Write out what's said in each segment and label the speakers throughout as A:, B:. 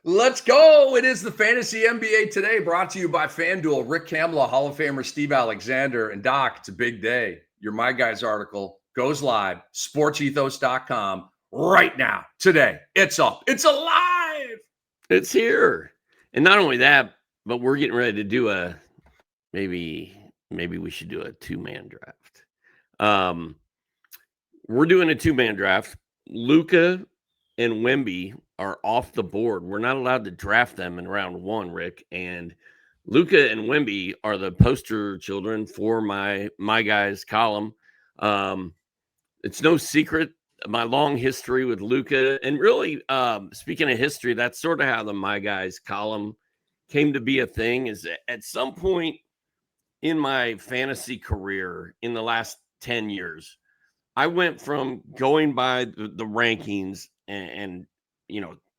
A: Let's go. It is the Fantasy NBA Today brought to you by FanDuel. Rick Kamla, Hall of Famer Steve Alexander, and Doc, it's a big day. Your My Guys article goes live, sportsethos.com right now, today. It's up. It's alive.
B: It's here. And not only that, but we're getting ready to do maybe we should do a two-man draft. We're doing a two-man draft. Luka and Wemby are off the board. We're not allowed to draft them in round one, Rick. And Luka and Wemby are the poster children for my Guys column. It's no secret my long history with Luka, and really, speaking of history, that's sort of how the My Guys column came to be a thing. Is at some point in my fantasy career in the last 10 years, I went from going by the rankings and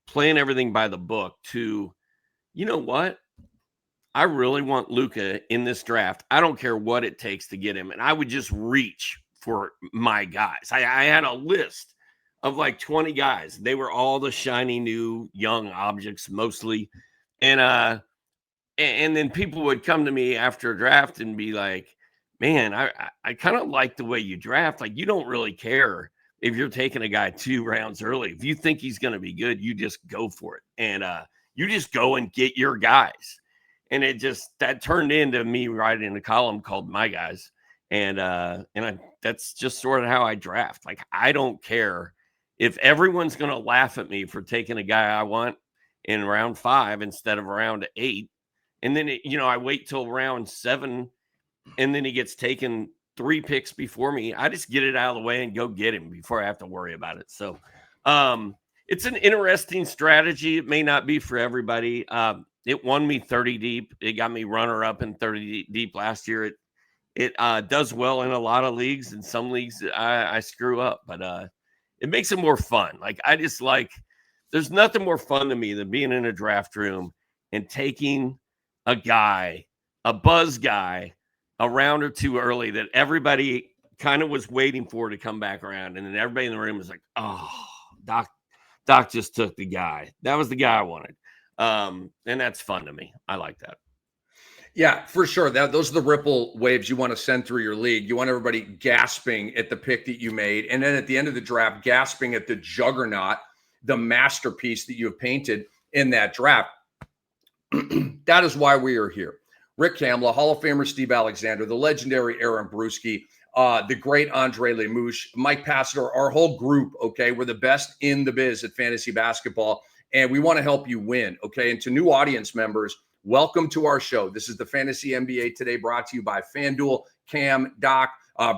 B: playing everything by the book to, you know what? I really want Luka in this draft. I don't care what it takes to get him. And I would just reach for my guys. I had a list of like 20 guys. They were all the shiny new young objects mostly. And then people would come to me after a draft and be like, man, I kind of like the way you draft. Like, you don't really care if you're taking a guy 2 rounds early. If you think he's going to be good, you just go for it. And you just go and get your guys. And that turned into me writing a column called My Guys. And that's just sort of how I draft. Like, I don't care if everyone's going to laugh at me for taking a guy I want in round 5 instead of round 8. And then, I wait till round 7 and then he gets taken 3 picks before me. I just get it out of the way and go get him before I have to worry about it. So it's an interesting strategy. It may not be for everybody. It won me 30 deep. It got me runner up in 30 deep last year. It does well in a lot of leagues. In some leagues, I screw up, but it makes it more fun. Like, there's nothing more fun to me than being in a draft room and taking a guy, a buzz guy, a round or 2 early that everybody kind of was waiting for to come back around. And then everybody in the room was like, oh, Doc just took the guy. That was the guy I wanted. And that's fun to me. I like that.
A: Yeah, for sure. Those are the ripple waves you want to send through your league. You want everybody gasping at the pick that you made. And then at the end of the draft, gasping at the juggernaut, the masterpiece that you have painted in that draft. That is why we are here. Rick Kamla, Hall of Famer Steve Alexander, the legendary Aaron Brewski, the great Andre Lemouche, Mike Passiter, our whole group, okay? We're the best in the biz at fantasy basketball, and we want to help you win, okay? And to new audience members, welcome to our show. This is the Fantasy NBA Today brought to you by FanDuel, Cam, Doc.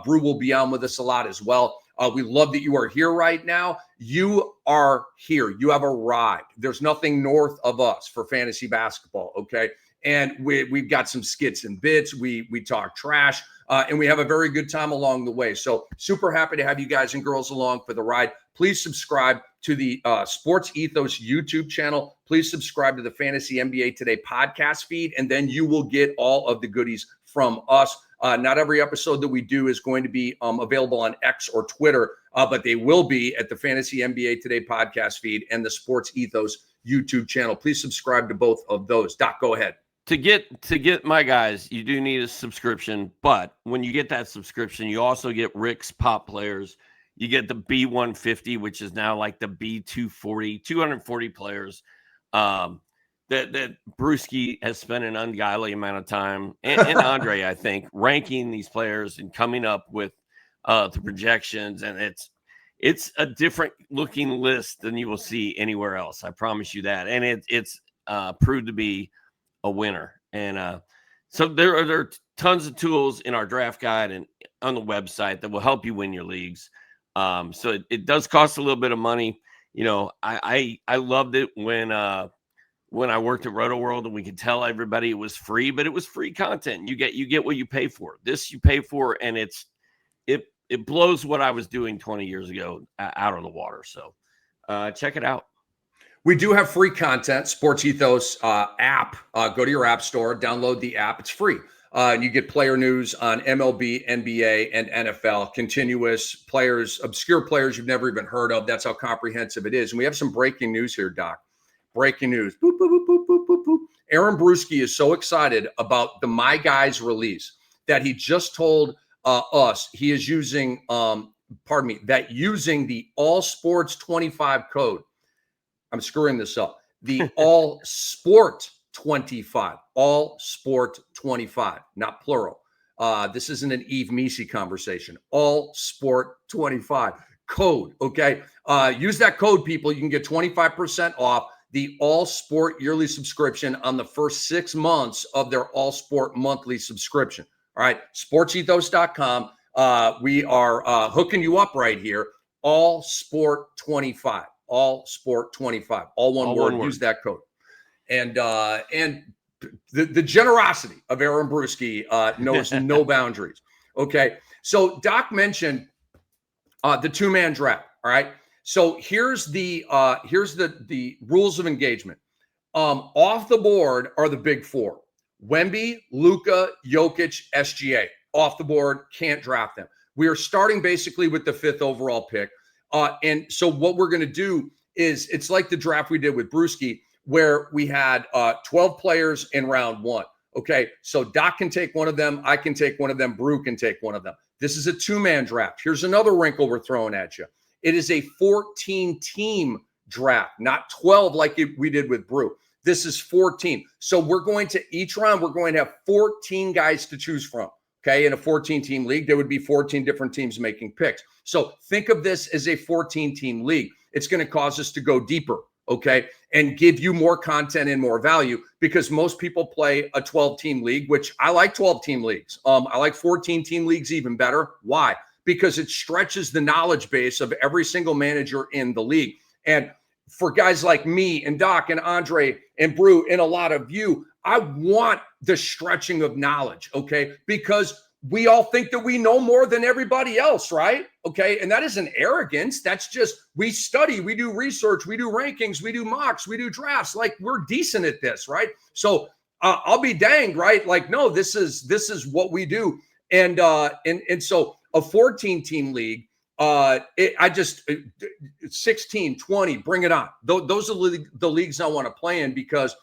A: Brew will be on with us a lot as well. We love that you are here right now. You are here. You have arrived. There's nothing north of us for fantasy basketball, okay? And we've got some skits and bits. We talk trash, and we have a very good time along the way. So super happy to have you guys and girls along for the ride. Please subscribe to the Sports Ethos YouTube channel. Please subscribe to the Fantasy NBA Today podcast feed, and then you will get all of the goodies from us. Not every episode that we do is going to be available on X or Twitter, but they will be at the Fantasy NBA Today podcast feed and the Sports Ethos YouTube channel. Please subscribe to both of those. Doc, go ahead.
B: To get My Guys, you do need a subscription, but when you get that subscription, you also get Rick's Pop Players. You get the B150, which is now like the B240, 240 players that Brewski has spent an ungodly amount of time, and Andre, I think, ranking these players and coming up with the projections, and it's a different looking list than you will see anywhere else. I promise you that, and it's proved to be a winner. And so there are tons of tools in our draft guide and on the website that will help you win your leagues. So it does cost a little bit of money. I loved it when I worked at Roto World and we could tell everybody it was free, but it was free content. You get what you pay for. This you pay for, and it blows what I was doing 20 years ago out of the water. So check it out.
A: We do have free content, Sports Ethos app. Go to your app store, download the app. It's free. And you get player news on MLB, NBA, and NFL, continuous players, obscure players you've never even heard of. That's how comprehensive it is. And we have some breaking news here, Doc. breaking news. Boop, boop, boop, boop, boop, boop, boop. Aaron Bruschi is so excited about the My Guys release that he just told us he is using, that using the All Sports 25 code. I'm screwing this up. The All Sport 25, All Sport 25, not plural. This isn't an Eve Meese conversation. All Sport 25 code. Okay. Use that code, people. You can get 25% off the All Sport yearly subscription on the first 6 months of their All Sport monthly subscription. All right. Sportsethos.com. We are hooking you up right here. All Sport 25. All Sport 25. All one word. Use that code. And the generosity of Aaron Bruschi knows no boundaries. Okay. So Doc mentioned the two-man draft. All right. So here's the rules of engagement. Off the board are the big four: Wemby, Luka, Jokic, SGA. Off the board, can't draft them. We are starting basically with the 5th overall pick. And so what we're going to do is, it's like the draft we did with Bruschi, where we had 12 players in round 1. Okay, so Doc can take one of them. I can take one of them. Brew can take one of them. This is a two-man draft. Here's another wrinkle we're throwing at you. It is a 14-team draft, not 12 like we did with Brew. This is 14. So we're going to, each round, we're going to have 14 guys to choose from. Okay, in a 14-team league, there would be 14 different teams making picks. So think of this as a 14-team league. It's going to cause us to go deeper, okay, and give you more content and more value, because most people play a 12-team league, which I like 12-team leagues. I like 14-team leagues even better. Why? Because it stretches the knowledge base of every single manager in the league. And for guys like me and Doc and Andre and Brew and a lot of you, I want the stretching of knowledge, okay? Because we all think that we know more than everybody else, right? Okay, and that isn't arrogance. That's just, we study, we do research, we do rankings, we do mocks, we do drafts. Like, we're decent at this, right? So I'll be danged, right? Like, no, this is what we do. And so a 14-team league, 16, 20, bring it on. Those are the leagues I want to play in, because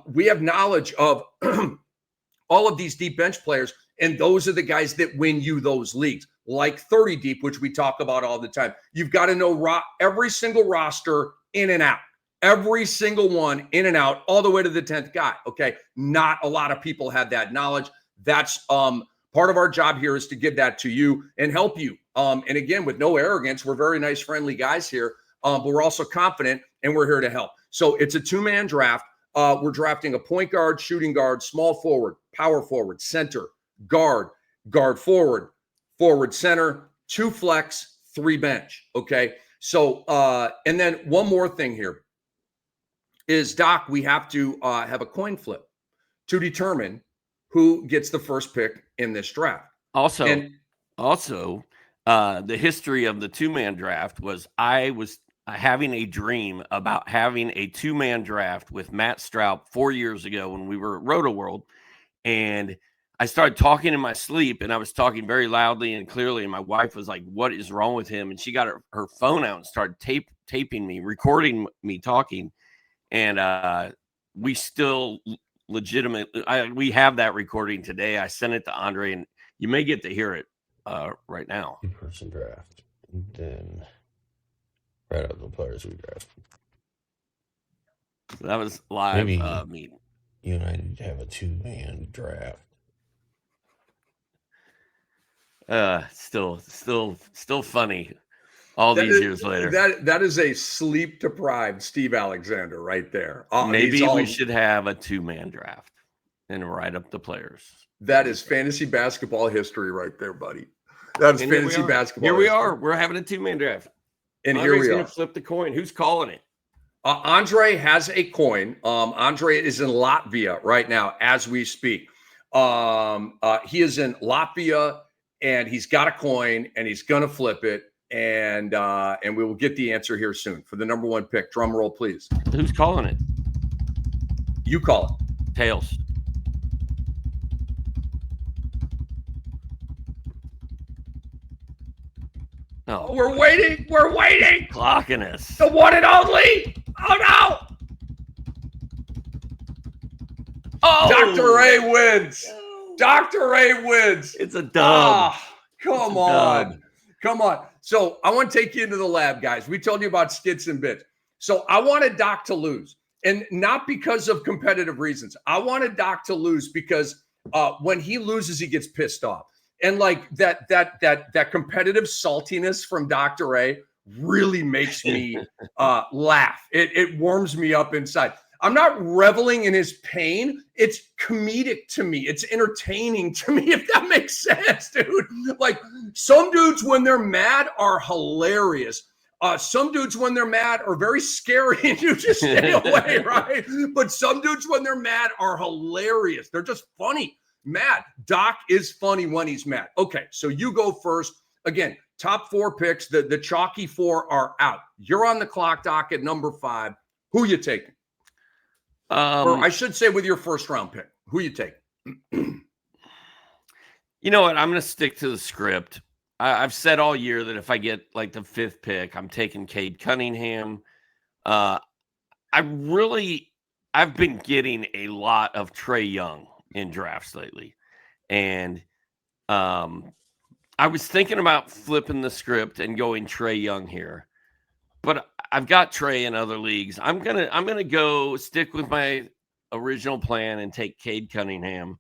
A: we have knowledge of all of these deep bench players, and those are the guys that win you those leagues, like 30 deep, which we talk about all the time. You've got to know every single roster in and out, every single one in and out, all the way to the 10th guy. Okay. Not a lot of people have that knowledge. That's part of our job here, is to give that to you and help you. And again, with no arrogance, we're very nice, friendly guys here, but we're also confident, and we're here to help. So it's a two-man draft. We're drafting a point guard, shooting guard, small forward, power forward, center, guard forward, forward center, 2 flex, 3 bench. Okay. So, and then one more thing here is, Doc, we have to have a coin flip to determine who gets the first pick in this draft.
B: Also, the history of the two-man draft was, I was having a dream about having a two-man draft with Matt Straub 4 years ago when we were at Roto World. And I started talking in my sleep, and I was talking very loudly and clearly. And my wife was like, "What is wrong with him?" And she got her phone out and started taping me, recording me talking. And we still legitimately, we have that recording today. I sent it to Andre, and you may get to hear it right now.
C: Two-person draft, and then right out the players we draft.
B: So that was live meeting.
C: You and I need to have a two-man draft.
B: Still funny all these years later.
A: That is a sleep-deprived Steve Alexander right there.
B: Maybe we should have a two-man draft and write up the players.
A: That is fantasy basketball history right there, buddy. That's fantasy basketball.
B: Here we are. We're having a two-man draft.
A: And Andre's here we are.
B: Going to flip the coin. Who's calling it?
A: Andre has a coin. Andre is in Latvia right now as we speak. He is in Latvia, and he's got a coin, and he's going to flip it. And we will get the answer here soon for the number 1 pick. Drum roll, please.
B: Who's calling it?
A: You call it.
B: Tails.
A: Oh, we're waiting. We're waiting.
B: Clocking us.
A: The one and only. Oh, no. Dr. Ray wins. Dr. Ray wins.
B: It's a dub.
A: Come on. Come on. So I want to take you into the lab, guys. We told you about skits and bits. So I wanted Doc to lose, and not because of competitive reasons. I wanted Doc to lose because when he loses, he gets pissed off. And like that competitive saltiness from Dr. Ray really makes me laugh. It warms me up inside. I'm not reveling in his pain. It's comedic to me. It's entertaining to me, if that makes sense, dude. Like, some dudes, when they're mad, are hilarious. Some dudes, when they're mad, are very scary and you just stay away, right? But some dudes, when they're mad, are hilarious. They're just funny. Mad. Doc is funny when he's mad. Okay, so you go first. Again, top 4 picks. The chalky 4 are out. You're on the clock, Doc, at number 5. Who you taking? Or I should say with your first round pick. Who you taking?
B: You know what? I'm going to stick to the script. I've said all year that if I get like the 5th pick, I'm taking Cade Cunningham. I've been getting a lot of Trae Young in drafts lately. And I was thinking about flipping the script and going Trae Young here. But I've got Trae in other leagues. I'm gonna go stick with my original plan and take Cade Cunningham.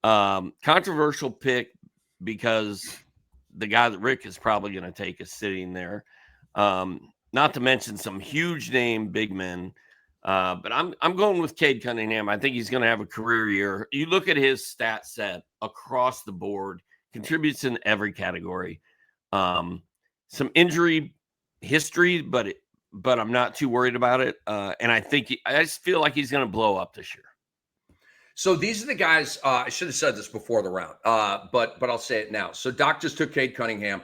B: Controversial pick because the guy that Rick is probably going to take is sitting there. Not to mention some huge name big men. But I'm going with Cade Cunningham. I think he's going to have a career year. You look at his stat set across the board, contributes in every category. Some injury history, but I'm not too worried about it. And I just feel like he's going to blow up this year.
A: So these are the guys. I should have said this before the round, but I'll say it now. So Doc just took Cade Cunningham.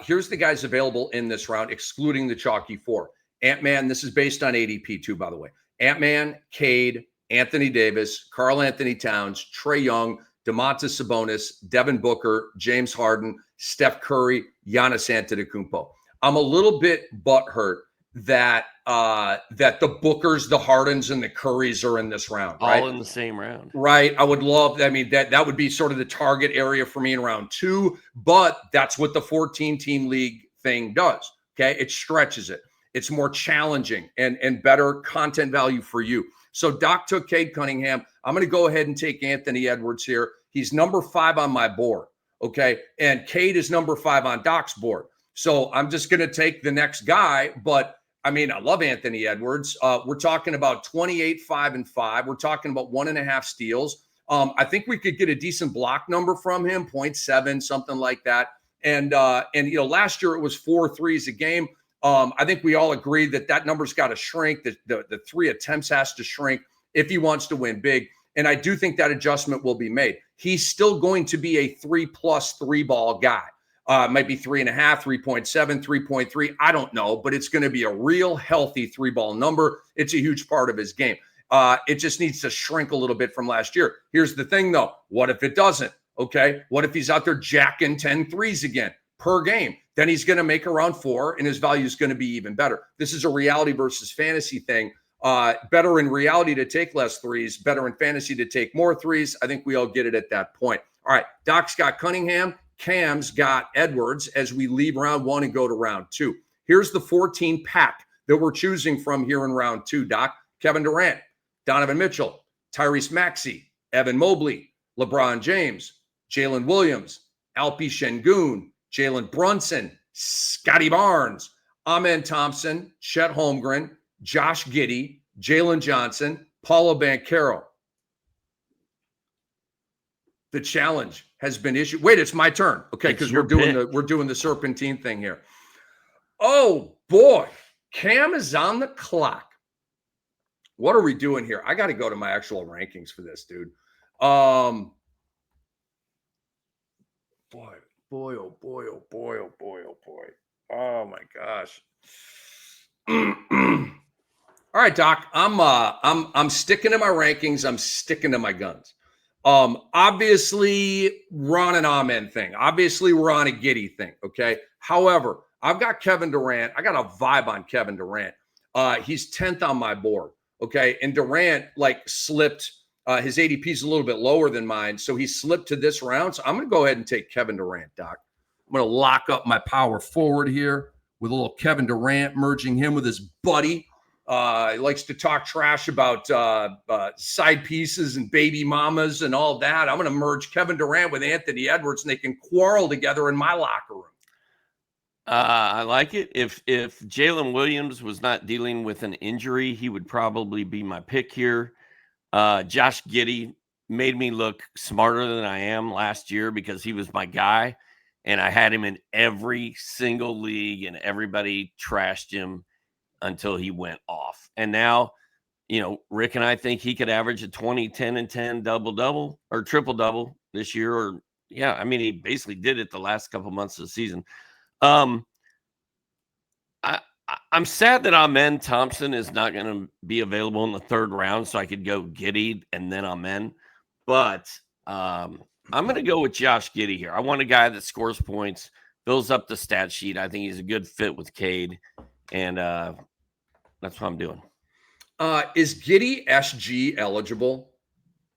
A: Here's the guys available in this round, excluding the chalky 4. Ant-Man, this is based on ADP too, by the way. Ant-Man, Cade, Anthony Davis, Karl Anthony Towns, Trae Young, Domantas Sabonis, Devin Booker, James Harden, Steph Curry, Giannis Antetokounmpo. I'm a little bit butthurt that the Bookers, the Hardens, and the Currys are in this round, right?
B: All in the same round.
A: Right. I would love, that would be sort of the target area for me in round 2, but that's what the 14-team league thing does. Okay. It stretches it. It's more challenging and better content value for you. So Doc took Cade Cunningham. I'm going to go ahead and take Anthony Edwards here. He's number 5 on my board. Okay. And Cade is number 5 on Doc's board. So I'm just going to take the next guy, but I love Anthony Edwards. We're talking about 28, 5, and 5. We're talking about 1.5 steals. I think we could get a decent block number from him, 0.7, something like that. And last year it was 4 threes a game. I think we all agreed that number's got to shrink. The 3 attempts has to shrink if he wants to win big. And I do think that adjustment will be made. He's still going to be a 3+ 3-ball guy. Might be 3.5, 3.7, 3.3. I don't know, but it's going to be a real healthy 3-ball number. It's a huge part of his game. It just needs to shrink a little bit from last year. Here's the thing, though. What if it doesn't? Okay. What if he's out there jacking 10 threes again per game? Then he's going to make around 4, and his value is going to be even better. This is a reality versus fantasy thing. Better in reality to take less threes, better in fantasy to take more threes. I think we all get it at that point. All right. Doc's got Cunningham. Cam's got Edwards as we leave round 1 and go to round 2. Here's the 14 pack that we're choosing from here in round 2, Doc. Kevin Durant, Donovan Mitchell, Tyrese Maxey, Evan Mobley, LeBron James, Jalen Williams, Alpi Şengün, Jalen Brunson, Scotty Barnes, Amen Thompson, Chet Holmgren, Josh Giddey, Jalen Johnson, Paulo Banchero. The challenge has been issued. Wait, it's my turn. Okay, because we're doing the serpentine thing here. Oh boy, Cam is on the clock. What are we doing here? I got to go to my actual rankings for this, dude. Boy, oh boy, oh boy, oh boy, oh boy, oh boy. Oh my gosh. All right, Doc. I'm sticking to my rankings. I'm sticking to my guns. Obviously we're on an Amen thing. Obviously we're on a Giddey thing. Okay. However, I've got Kevin Durant. I got a vibe on Kevin Durant. He's 10th on my board. Okay. And Durant slipped His ADP is a little bit lower than mine, so he slipped to this round. So I'm going to go ahead and take Kevin Durant, Doc. I'm going to lock up my power forward here with a little Kevin Durant, merging him with his buddy. He likes to talk trash about side pieces and baby mamas and all that. I'm going to merge Kevin Durant with Anthony Edwards, and they can quarrel together in my locker room.
B: I like it. If Jalen Williams was not dealing with an injury, he would probably be my pick here. Josh Giddey made me look smarter than I am last year because he was my guy, and I had him in every single league, and everybody trashed him until he went off. And now, Rick and I think he could average a 20, 10, and 10 double-double or triple-double this year. Or, he basically did it the last couple months of the season. I'm sad that Amen Thompson is not going to be available in the third round, so I could go Giddey and then Amen. But I'm going to go with Josh Giddey here. I want a guy that scores points, fills up the stat sheet. I think he's a good fit with Cade, and that's what I'm doing.
A: Is Giddey SG eligible?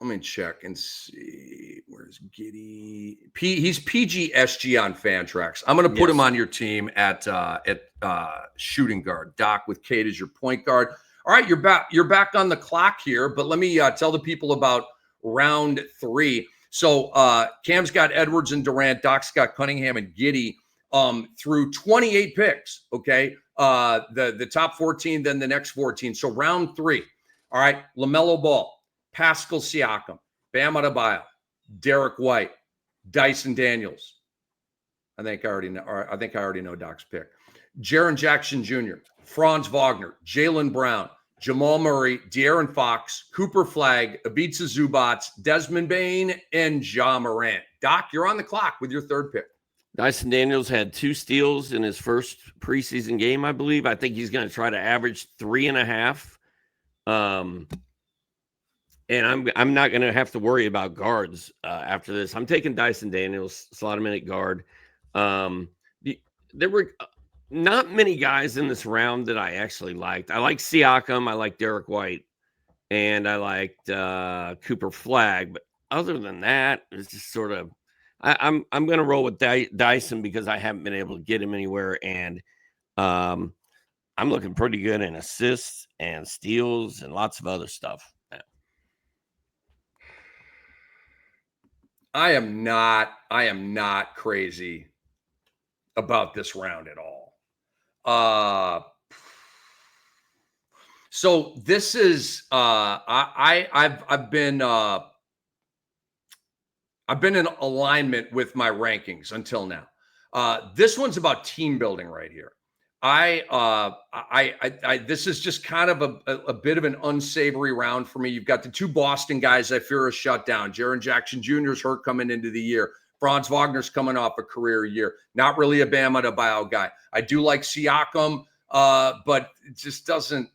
A: Let me check and see. Where's Giddey? He's PGSG on Fantrax. I'm going to put him on your team at shooting guard. Doc, with Cade as your point guard. All right, you're back on the clock here, but let me tell the people about round 3. So Cam's got Edwards and Durant. Doc's got Cunningham and Giddey through 28 picks, okay? The top 14, then the next 14. So round 3. All right, LaMelo Ball, Pascal Siakam, Bam Adebayo, Derek White, Dyson Daniels. I think I already know Doc's pick. Jaren Jackson Jr., Franz Wagner, Jaylen Brown, Jamal Murray, De'Aaron Fox, Cooper Flagg, Ivica Zubac, Desmond Bane, and Ja Morant. Doc, you're on the clock with your third pick.
B: Dyson Daniels had 2 steals in his first preseason game, I believe. I think he's going to try to average 3.5. And I'm not going to have to worry about guards after this. I'm taking Dyson Daniels, slot him in at guard. There were not many guys in this round that I actually liked. I like Siakam, I like Derek White, and I liked Cooper Flagg. But other than that, it's just sort of I'm going to roll with Dyson because I haven't been able to get him anywhere, and I'm looking pretty good in assists and steals and lots of other stuff.
A: I am not crazy about this round at all. So this is I've been in alignment with my rankings until now. This one's about team building right here. This is just kind of a bit of an unsavory round for me. You've got the 2 Boston guys I fear a shutdown. Jaren Jackson Jr. is hurt coming into the year. Franz Wagner's coming off a career year. Not really a Bam Adebayo guy. I do like Siakam, but it just doesn't.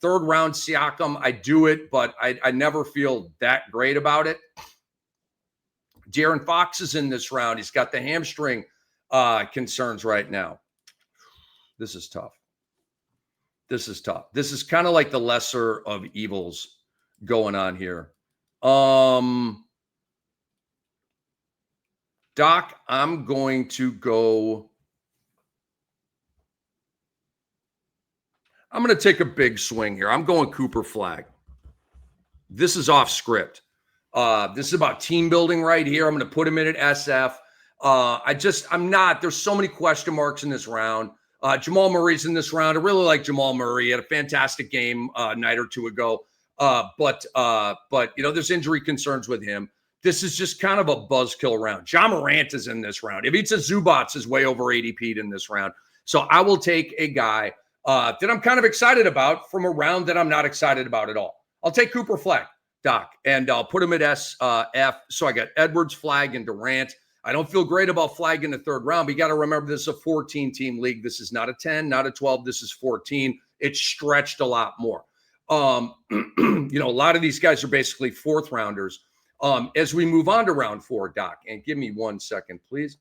A: Third round Siakam, I do it, but I never feel that great about it. De'Aaron Fox is in this round. He's got the hamstring concerns right now. This is tough. This is kind of like the lesser of evils going on here. Doc, I'm going to take a big swing here. I'm going Cooper Flagg. This is off script. This is about team building right here. I'm going to put him in at SF. There's so many question marks in this round. Jamal Murray's in this round. I really like Jamal Murray. He had a fantastic game a night or two ago. But there's injury concerns with him. This is just kind of a buzzkill round. Ja Morant is in this round. Ivica Zubac is way over ADP'd in this round. So I will take a guy that I'm kind of excited about from a round that I'm not excited about at all. I'll take Cooper Flagg, Doc, and I'll put him at SF. So I got Edwards, Flagg, and Durant. I don't feel great about Flagg in the third round, but you got to remember this is a 14-team league. This is not a 10, not a 12. This is 14. It's stretched a lot more. A lot of these guys are basically fourth rounders. As we move on to round 4, Doc, and give me 1 second, please.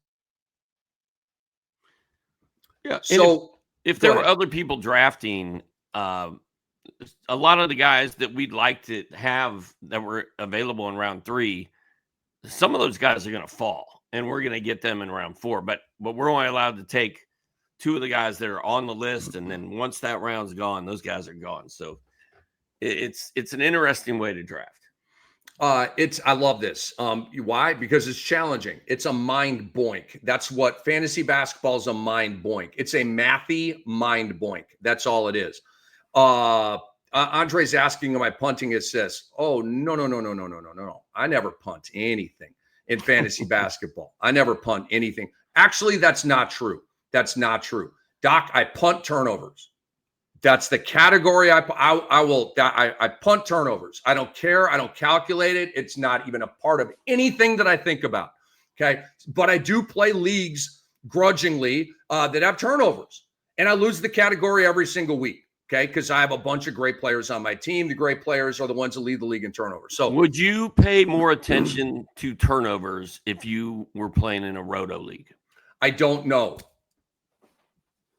B: Yeah. So if there were other people drafting a lot of the guys that we'd like to have that were available in round 3, some of those guys are going to fall, and we're going to get them in round 4. But we're only allowed to take 2 of the guys that are on the list, and then once that round's gone, those guys are gone. So it's an interesting way to draft.
A: I love this. Why? Because it's challenging. It's a mind boink. That's what fantasy basketball is, a mind boink. It's a mathy mind boink. That's all it is. Andre's asking, am I punting assists? Oh, no. I never punt anything in fantasy basketball. I never punt anything. Actually, that's not true. That's not true. Doc, I punt turnovers. That's the category I punt turnovers. I don't care. I don't calculate it. It's not even a part of anything that I think about. Okay. But I do play leagues grudgingly that have turnovers, and I lose the category every single week. Okay. Because I have a bunch of great players on my team. The great players are the ones that lead the league in turnovers. So
B: would you pay more attention to turnovers if you were playing in a roto league?
A: I don't know.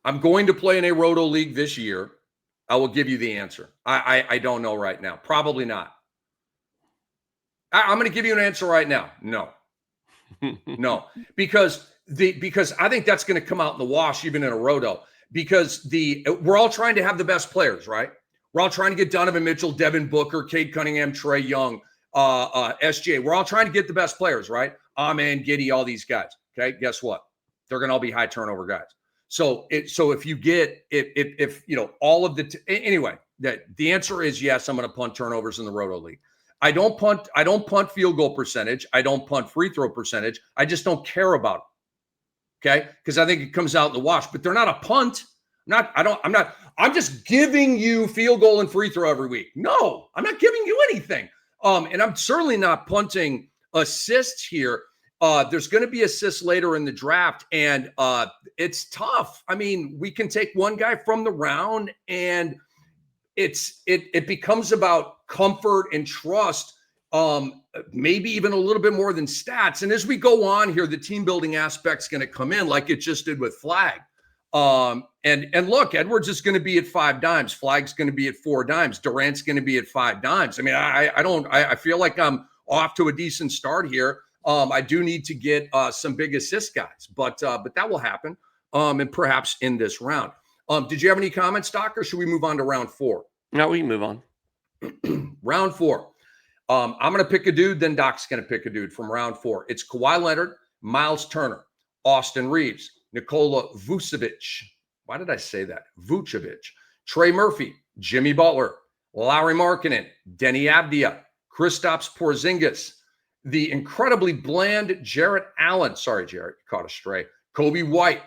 A: I'm going to play in a roto league this year. I will give you the answer. I don't know right now. Probably not. I'm going to give you an answer right now. No. No. Because I think that's going to come out in the wash even in a roto. Because we're all trying to have the best players, right? We're all trying to get Donovan Mitchell, Devin Booker, Cade Cunningham, Trae Young, SJ. We're all trying to get the best players, right? Amen, Giddey, all these guys. Okay, guess what? They're going to all be high turnover guys. So if you get if you know all of anyway, the answer is yes. I'm going to punt turnovers in the roto league. I don't punt field goal percentage. I don't punt free throw percentage. I just don't care about it. Okay, because I think it comes out in the wash. But they're not a punt. I'm just giving you field goal and free throw every week. No, I'm not giving you anything. And I'm certainly not punting assists here. There's going to be assists later in the draft, and it's tough. I mean, we can take one guy from the round, and it becomes about comfort and trust, maybe even a little bit more than stats. And as we go on here, the team building aspect's going to come in like it just did with Flag. And look, Edwards is going to be at 5 dimes. Flag's going to be at 4 dimes. Durant's going to be at 5 dimes. I mean, I feel like I'm off to a decent start here. I do need to get some big assist guys, but that will happen. And perhaps in this round. Did you have any comments, Doc, or should we move on to round 4?
B: No, we can move on.
A: Round 4. I'm going to pick a dude, then Doc's going to pick a dude from round 4. It's Kawhi Leonard, Miles Turner, Austin Reeves, Nikola Vucevic. Why did I say that? Vucevic. Trey Murphy, Jimmy Butler, Lauri Markkanen, Denny Avdia, Kristaps Porzingis, the incredibly bland Jarrett Allen. Sorry, Jarrett, caught a stray. Kobe White,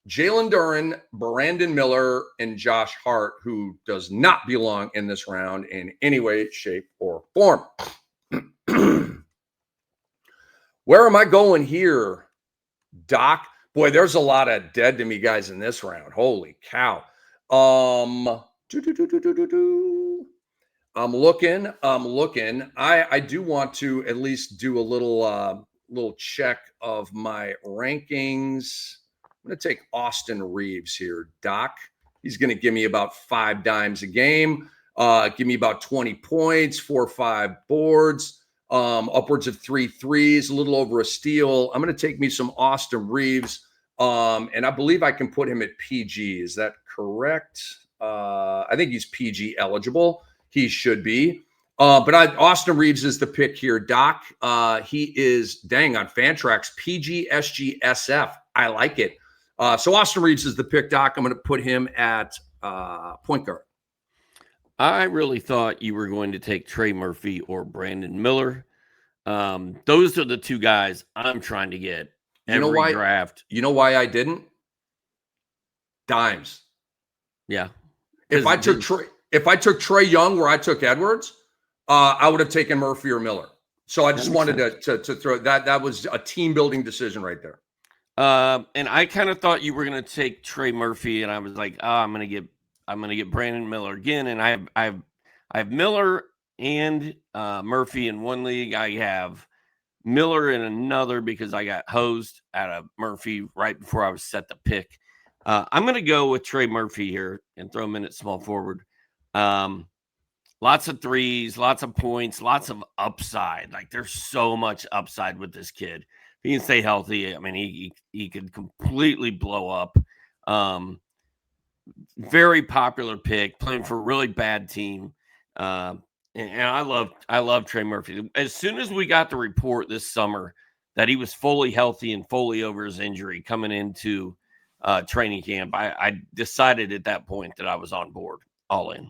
A: Jalen Duren, Brandon Miller, and Josh Hart, who does not belong in this round in any way, shape, or form. Where am I going here, Doc? Boy, there's a lot of dead to me guys in this round. Holy cow. I'm looking. I do want to at least do a little check of my rankings. I'm going to take Austin Reeves here, Doc. He's going to give me about 5 dimes a game, give me about 20 points, 4 or 5 boards, upwards of 3 threes, a little over a steal. I'm going to take me some Austin Reeves, and I believe I can put him at PG. Is that correct? I think he's PG eligible. He should be. But Austin Reeves is the pick here, Doc. He is, on Fantrax, PG, SG, SF. I like it. So Austin Reeves is the pick, Doc. I'm going to put him at point guard.
B: I really thought you were going to take Trey Murphy or Brandon Miller. Those are the 2 guys I'm trying to get every draft.
A: You know why I didn't? Dimes.
B: Yeah.
A: If I took Trae Young where I took Edwards, I would have taken Murphy or Miller. So I just wanted to throw that. That was a team building decision right there.
B: And I kind of thought you were going to take Trey Murphy, and I was like, I'm going to get Brandon Miller again. And I have Miller and Murphy in one league. I have Miller in another because I got hosed out of Murphy right before I was set to pick. I'm going to go with Trey Murphy here and throw him in at small forward. Lots of threes, lots of points, lots of upside. Like there's so much upside with this kid. If he can stay healthy, I mean, he could completely blow up. Very popular pick, playing for a really bad team. And I love Trey Murphy. As soon as we got the report this summer that he was fully healthy and fully over his injury coming into training camp, I decided at that point that I was on board, all in.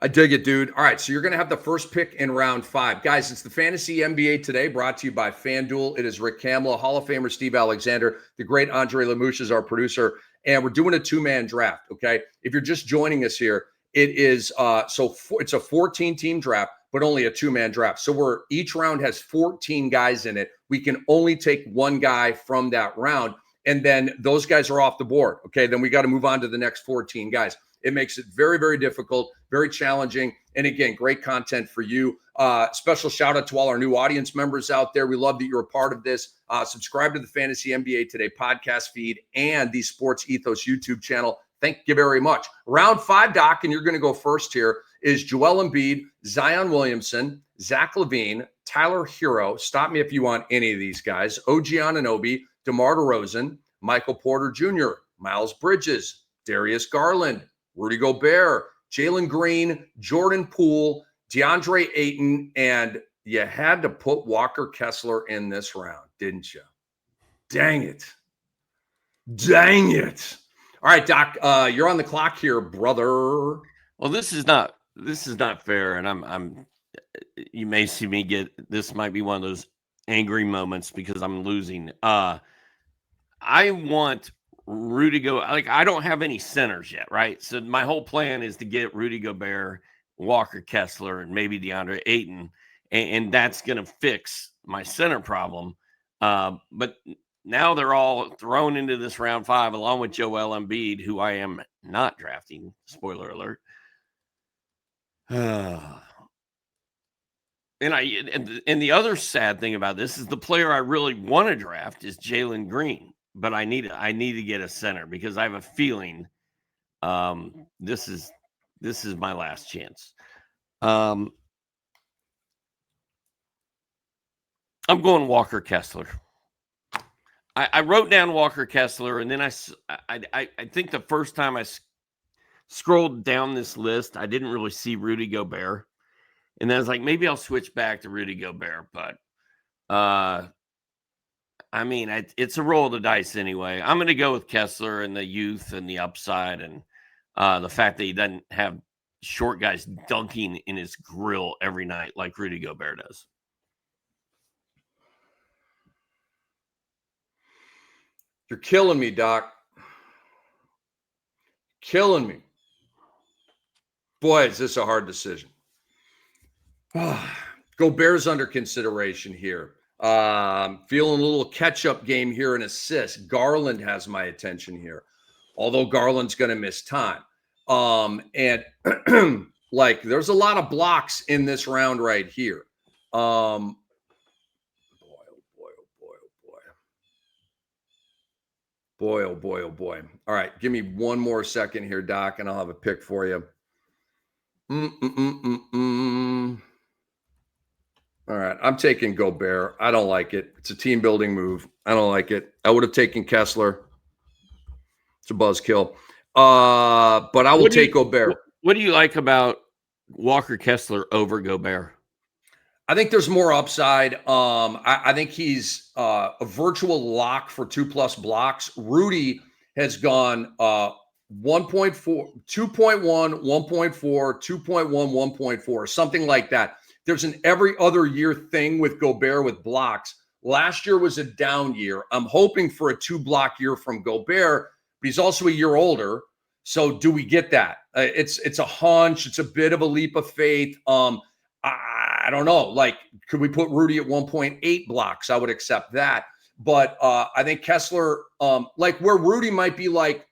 A: I dig it, dude. All right, so you're going to have the first pick in round 5. Guys, it's the Fantasy NBA Today, brought to you by FanDuel. It is Rick Kamla, Hall of Famer Steve Alexander, the great Andre Lamouche is our producer, and we're doing a 2-man draft, okay? If you're just joining us here, it is it's a 14-team draft, but only a 2-man draft. So each round has 14 guys in it. We can only take one guy from that round, and then those guys are off the board, okay? Then we got to move on to the next 14 guys. It makes it very, very difficult, very challenging. And again, great content for you. Special shout out to all our new audience members out there. We love that you're a part of this. Subscribe to the Fantasy NBA Today podcast feed and the Sports Ethos YouTube channel. Thank you very much. Round 5, Doc, and you're going to go first here, is Joel Embiid, Zion Williamson, Zach LaVine, Tyler Hero. Stop me if you want any of these guys. OG Anunoby, DeMar DeRozan, Michael Porter Jr., Miles Bridges, Darius Garland, Rudy Gobert, Jalen Green, Jordan Poole, DeAndre Ayton, and you had to put Walker Kessler in this round, didn't you? Dang it. Dang it. All right, Doc, you're on the clock here, brother.
B: Well, this is not fair, and you may see me this might be one of those angry moments because I'm losing. I want Rudy I don't have any centers yet, right? So my whole plan is to get Rudy Gobert, Walker Kessler, and maybe DeAndre Ayton, and that's going to fix my center problem. But now they're all thrown into this round 5 along with Joel Embiid, who I am not drafting. Spoiler alert. And the other sad thing about this is the player I really want to draft is Jalen Green. But I need to get a center because I have a feeling this is my last chance. I'm going Walker Kessler. I wrote down Walker Kessler, and then I think the first time I scrolled down this list, I didn't really see Rudy Gobert, and then I was like, maybe I'll switch back to Rudy Gobert, but I mean, it's a roll of the dice anyway. I'm going to go with Kessler and the youth and the upside and the fact that he doesn't have short guys dunking in his grill every night like Rudy Gobert does.
A: You're killing me, Doc. Killing me. Boy, is this a hard decision. Gobert's under consideration here. Feeling a little catch-up game here in assists. Garland has my attention here, although Garland's going to miss time. And like there's a lot of blocks in this round right here. Boy. All right, give me one more second here, Doc, and I'll have a pick for you. All right, I'm taking Gobert. I don't like it. It's a team building move. I don't like it. I would have taken Kessler. It's a buzzkill. But I will take Gobert.
B: What do you like about Walker Kessler over Gobert?
A: I think there's more upside. I think he's a virtual lock for 2+ blocks. Rudy has gone 1.4, 2.1, 1.4, 2.1, 1.4, something like that. There's an every other year thing with Gobert with blocks. Last year was a down year. I'm hoping for a 2-block year from Gobert, but he's also a year older. So do we get that? It's a hunch. It's a bit of a leap of faith. I don't know. Like, could we put Rudy at 1.8 blocks? I would accept that. But I think Kessler, like where Rudy might be like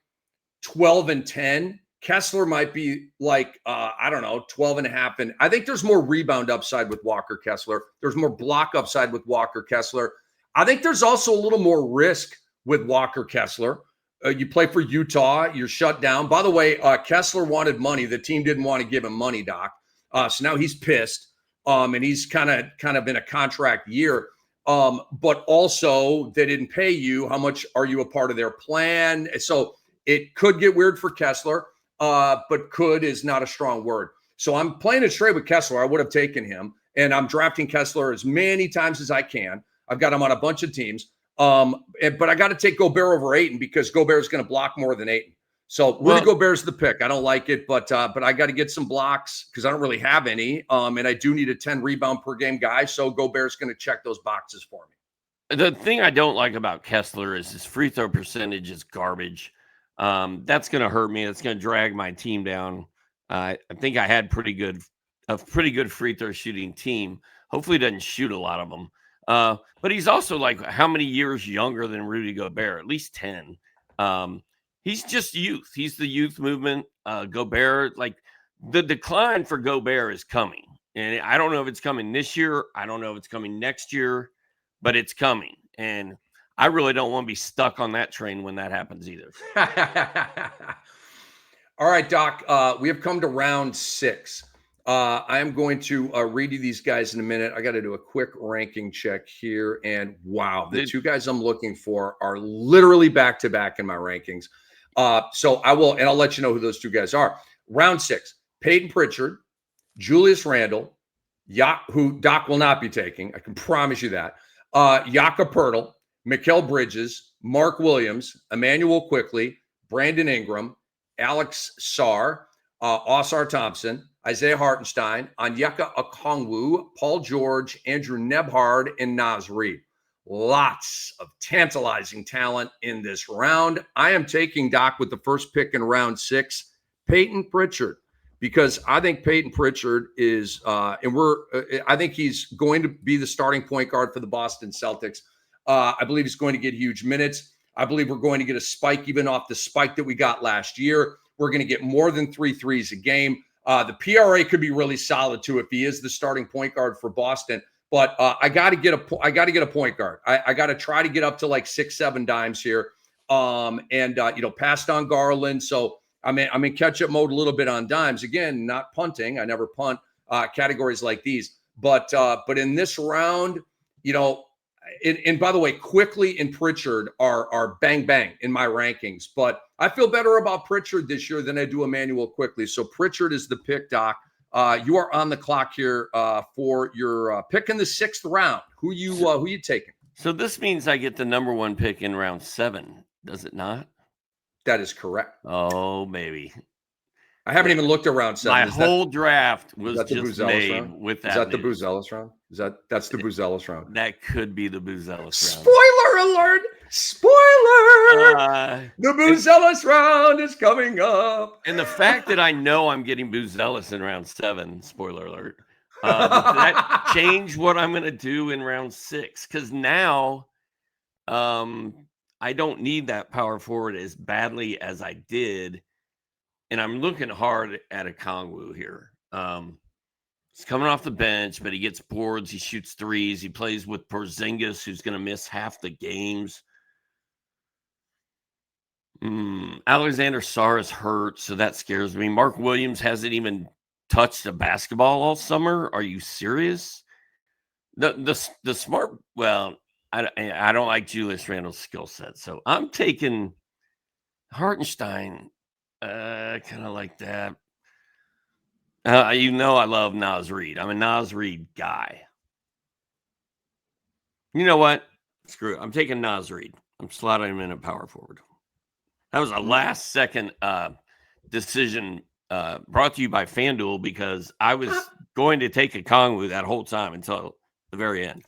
A: 12 and 10, Kessler might be like, 12 and a half. And I think there's more rebound upside with Walker Kessler. There's more block upside with Walker Kessler. I think there's also a little more risk with Walker Kessler. You play for Utah. You're shut down. By the way, Kessler wanted money. The team didn't want to give him money, Doc. So now he's pissed. And he's kind of in a contract year. But also they didn't pay you. How much are you a part of their plan? So it could get weird for Kessler, but could is not a strong word. So I'm playing it straight with Kessler. I would have taken him, and I'm drafting Kessler as many times as I can. I've got him on a bunch of teams. But I got to take Gobert over Ayton because Gobert is going to block more than Ayton. So Rudy Gobert's the pick. I don't like it, but I got to get some blocks because I don't really have any. And I do need a 10 rebound per game guy. So Gobert's going to check those boxes for me.
B: The thing I don't like about Kessler is his free throw percentage is garbage. That's going to hurt me. It's going to drag my team down. I think I had a pretty good free throw shooting team. Hopefully he doesn't shoot a lot of them. But he's also like how many years younger than Rudy Gobert? At least 10. He's just youth. He's the youth movement. Gobert, like the decline for Gobert is coming. And I don't know if it's coming this year. I don't know if it's coming next year, but it's coming. And I really don't want to be stuck on that train when that happens either.
A: All right, Doc, we have come to round 6. I am going to read you these guys in a minute. I got to do a quick ranking check here. And wow, the two guys I'm looking for are literally back-to-back in my rankings. So I will, and I'll let you know who those two guys are. Round 6, Peyton Pritchard, Julius Randle, who Doc will not be taking. I can promise you that. Jakob Poeltl, Mikal Bridges, Mark Williams, Emmanuel Quickley, Brandon Ingram, Alex Sarr, Osar Thompson, Isaiah Hartenstein, Onyeka Okongwu, Paul George, Andrew Nebhard, and Naz Reid. Lots of tantalizing talent in this round. I am taking, Doc, with the first pick in round 6, Peyton Pritchard, because I think Peyton Pritchard is, I think he's going to be the starting point guard for the Boston Celtics. I believe he's going to get huge minutes. I believe we're going to get a spike even off the spike that we got last year. We're going to get more than 3 threes a game. The PRA could be really solid too if he is the starting point guard for Boston. But I got to get a point guard. I got to try to get up to like 6-7 dimes here, passed on Garland. So I'm in catch-up mode a little bit on dimes. Again, not punting. I never punt categories like these. But in this round, and by the way, Quickley and Pritchard are bang bang in my rankings. But I feel better about Pritchard this year than I do Emmanuel Quickley. So Pritchard is the pick, Doc. You are on the clock here for your pick in the 6th round. Who you taking?
B: So this means I get the number 1 pick in round 7, does it not?
A: That is correct.
B: Oh, baby.
A: I haven't even looked at round 7.
B: My whole draft was just made
A: round?
B: with that.
A: Is that
B: news.
A: the Buzelis round? That's the Buzelis round?
B: That could be the Buzelis round.
A: Spoiler alert! Spoiler! The Buzelis round is coming up.
B: And the fact that I know I'm getting Buzelis in round 7, spoiler alert, does that change what I'm going to do in round 6? Because now I don't need that power forward as badly as I did. And I'm looking hard at Okongwu here. He's coming off the bench, but he gets boards. He shoots threes. He plays with Porzingis, who's going to miss half the games. Alexander Sarr is hurt, so that scares me. Mark Williams hasn't even touched a basketball all summer. Are you serious? The smart, well, I don't like Julius Randle's skill set, so I'm taking Hartenstein. Kind of like that. I love Naz Reid. I'm a Naz Reid guy. You know what? Screw it. I'm taking Naz Reid. I'm slotting him in a power forward. That was a last second decision brought to you by FanDuel because I was going to take Okongwu that whole time until the very end.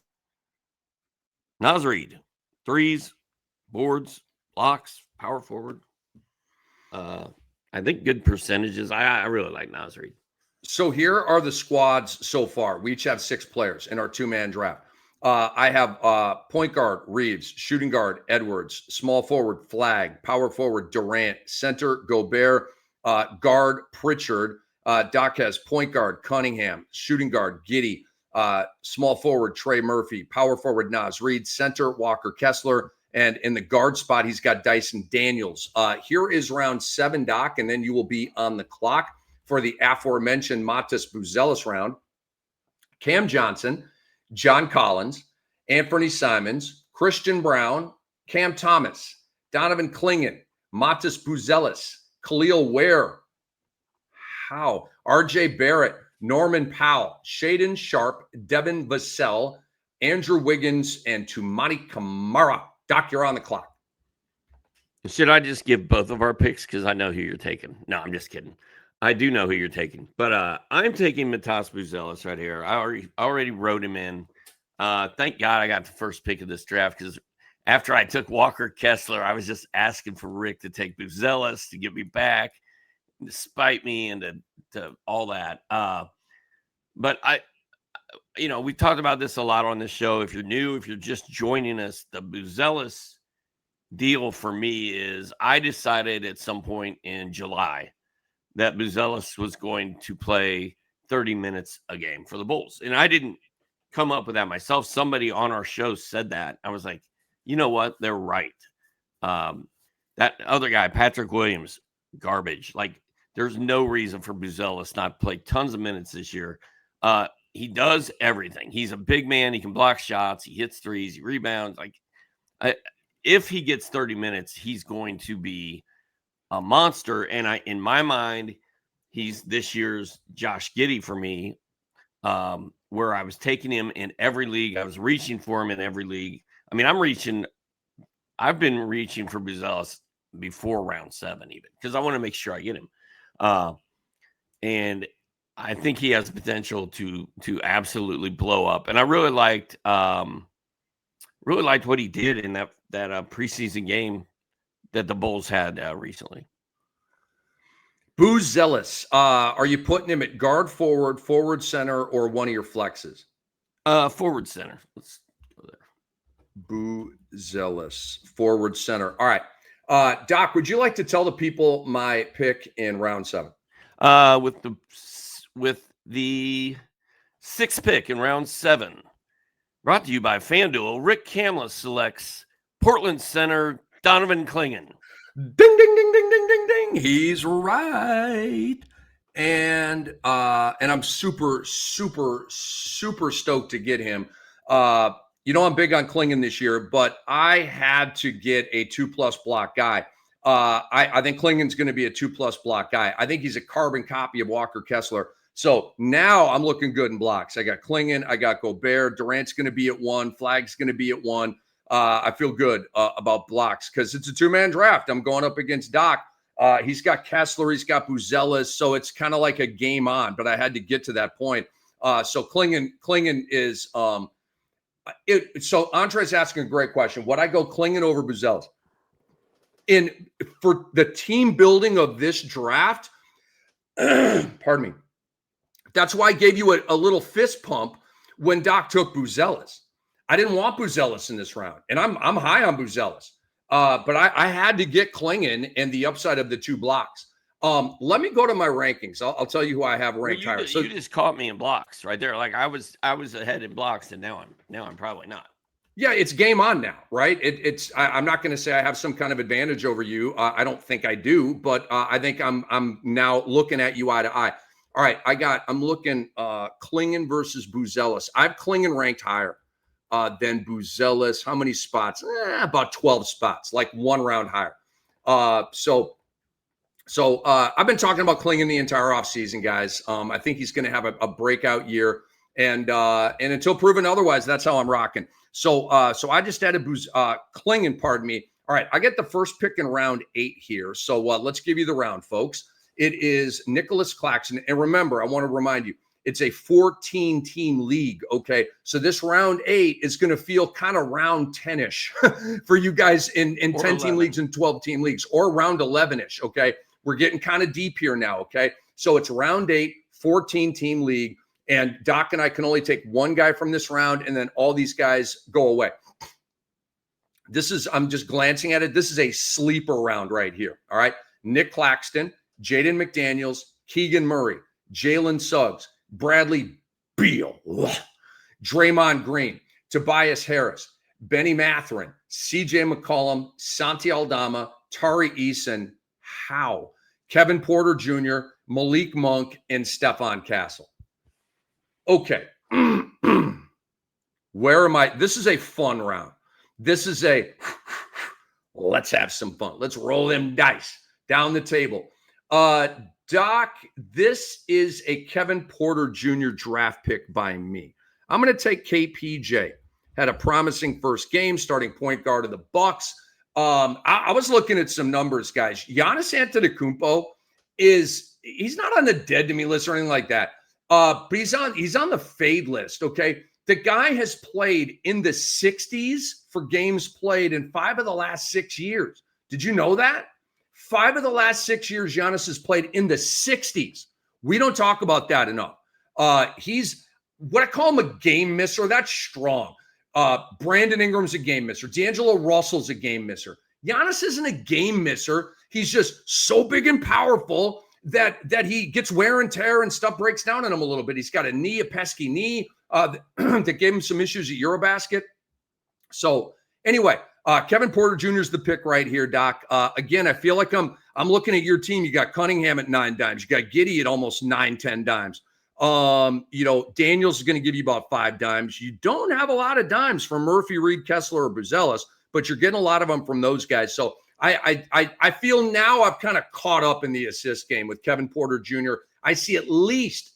B: Naz Reid. Threes, boards, blocks, power forward. I think good percentages. I really like Naz Reid.
A: So here are the squads so far. We each have 6 players in our 2-man draft. I have point guard Reeves, shooting guard Edwards, small forward Flagg, power forward Durant, center Gobert, guard Pritchard. Doc has point guard Cunningham, shooting guard Giddey, small forward Trey Murphy, power forward Naz Reid, center Walker Kessler, And in the guard spot, he's got Dyson Daniels. Here is round 7, Doc, and then you will be on the clock for the aforementioned Matas Buzelis round. Cam Johnson, John Collins, Anthony Simons, Christian Brown, Cam Thomas, Donovan Clingan, Matas Buzelis, Khalil Ware, RJ Barrett, Norman Powell, Shaden Sharp, Devin Vassell, Andrew Wiggins, and Tumani Kamara. Doc, you're on the clock.
B: Should I just give both of our picks? Because I know who you're taking. No, I'm just kidding. I do know who you're taking. But I'm taking Matas Buzelis right here. I already wrote him in. Thank God I got the first pick of this draft, because after I took Walker Kessler, I was just asking for Rick to take Buzelis to get me back, to spite me, and to all that. But we talked about this a lot on this show. If you're new, if you're just joining us, the Buzelis deal for me is I decided at some point in July that Buzelis was going to play 30 minutes a game for the Bulls. And I didn't come up with that myself. Somebody on our show said that. I was like, you know what? They're right. That other guy, Patrick Williams, garbage. Like, there's no reason for Buzelis not to play tons of minutes this year. He does everything. He's a big man. He can block shots. He hits threes. He rebounds. If he gets 30 minutes, he's going to be a monster. And in my mind, he's this year's Josh Giddey for me, where I was taking him in every league. I was reaching for him in every league. I mean, I've been reaching for Buzelis before round 7 even, because I want to make sure I get him. And I think he has potential to absolutely blow up. And I really liked what he did in that preseason game that the Bulls had recently.
A: Buzelis, are you putting him at guard, forward center, or one of your flexes?
B: Forward center. Let's go there.
A: Buzelis, forward center. All right. Doc, would you like to tell the people my pick in round 7?
B: With the 6th pick in round 7, brought to you by FanDuel, Rick Kamla selects Portland center Donovan Clingan.
A: Ding, ding, ding, ding, ding, ding, ding. He's right. And I'm super, super, super stoked to get him. I'm big on Clingan this year, but I had to get a 2+ block guy. I think Klingan's going to be a 2+ block guy. I think he's a carbon copy of Walker Kessler. So now I'm looking good in blocks. I got Clingan, I got Gobert, Durant's going to be at 1, Flag's going to be at 1. I feel good about blocks because it's a 2-man draft. I'm going up against Doc. He's got Kessler, he's got Buzelis, so it's kind of like a game on. But I had to get to that point. So Clingan is. So Andre's asking a great question. Would I go Clingan over Buzelis? For the team building of this draft, pardon me. That's why I gave you a little fist pump when Doc took Buzelis. I didn't want Buzelis in this round, and I'm high on Buzelis. But I had to get Clingan and the upside of the 2 blocks. Let me go to my rankings. I'll tell you who I have ranked higher. So
B: you just caught me in blocks right there. Like I was ahead in blocks, and now I'm probably not.
A: Yeah, it's game on now, right? I'm not going to say I have some kind of advantage over you. I don't think I do, but I think I'm now looking at you eye to eye. All right, I'm looking Clingan versus Buzelis. I have Clingan ranked higher than Buzelis. How many spots? About 12 spots, like 1 round higher. So I've been talking about Clingan the entire offseason, guys. I think he's going to have a breakout year, and until proven otherwise, that's how I'm rocking. So I just added Clingan, pardon me. All right, I get the first pick in round 8 here. So let's give you the round, folks. It is Nicholas Claxton. And remember, I want to remind you, it's a 14-team league, okay? So this round 8 is going to feel kind of round 10-ish for you guys in 10-team leagues and 12-team leagues, or round 11-ish, okay? We're getting kind of deep here now, okay? So it's round 8, 14-team league, and Doc and I can only take 1 guy from this round, and then all these guys go away. I'm just glancing at it. This is a sleeper round right here, all right? Nick Claxton, Jaden McDaniels, Keegan Murray, Jalen Suggs, Bradley Beal, Draymond Green, Tobias Harris, Benny Matherin, CJ McCollum, Santi Aldama, Tari Eason, how? Kevin Porter Jr., Malik Monk, and Stephon Castle. Okay. Where am I? This is a fun round. This is a let's have some fun. Let's roll them dice down the table. Doc, this is a Kevin Porter Jr. draft pick by me. I'm going to take KPJ. Had a promising first game, starting point guard of the Bucks. I was looking at some numbers, guys. Giannis Antetokounmpo he's not on the dead to me list or anything like that. But he's on the fade list. Okay. The guy has played in the 60s for games played in 5 of the last 6 years. Did you know that? 5 of the last 6 years, Giannis has played in the 60s. We don't talk about that enough. He's what I call him a game misser. That's strong. Brandon Ingram's a game misser. D'Angelo Russell's a game misser. Giannis isn't a game misser. He's just so big and powerful that he gets wear and tear and stuff breaks down on him a little bit. He's got a pesky knee that gave him some issues at Eurobasket. So anyway, Kevin Porter Jr. is the pick right here, Doc. Again, I feel like I'm looking at your team. You got Cunningham at 9 dimes. You got Giddey at almost 9-10 dimes. Daniels is going to give you about 5 dimes. You don't have a lot of dimes from Murphy, Reed, Kessler, or Buzelis, but you're getting a lot of them from those guys. So I feel now I've kind of caught up in the assist game with Kevin Porter Jr. I see at least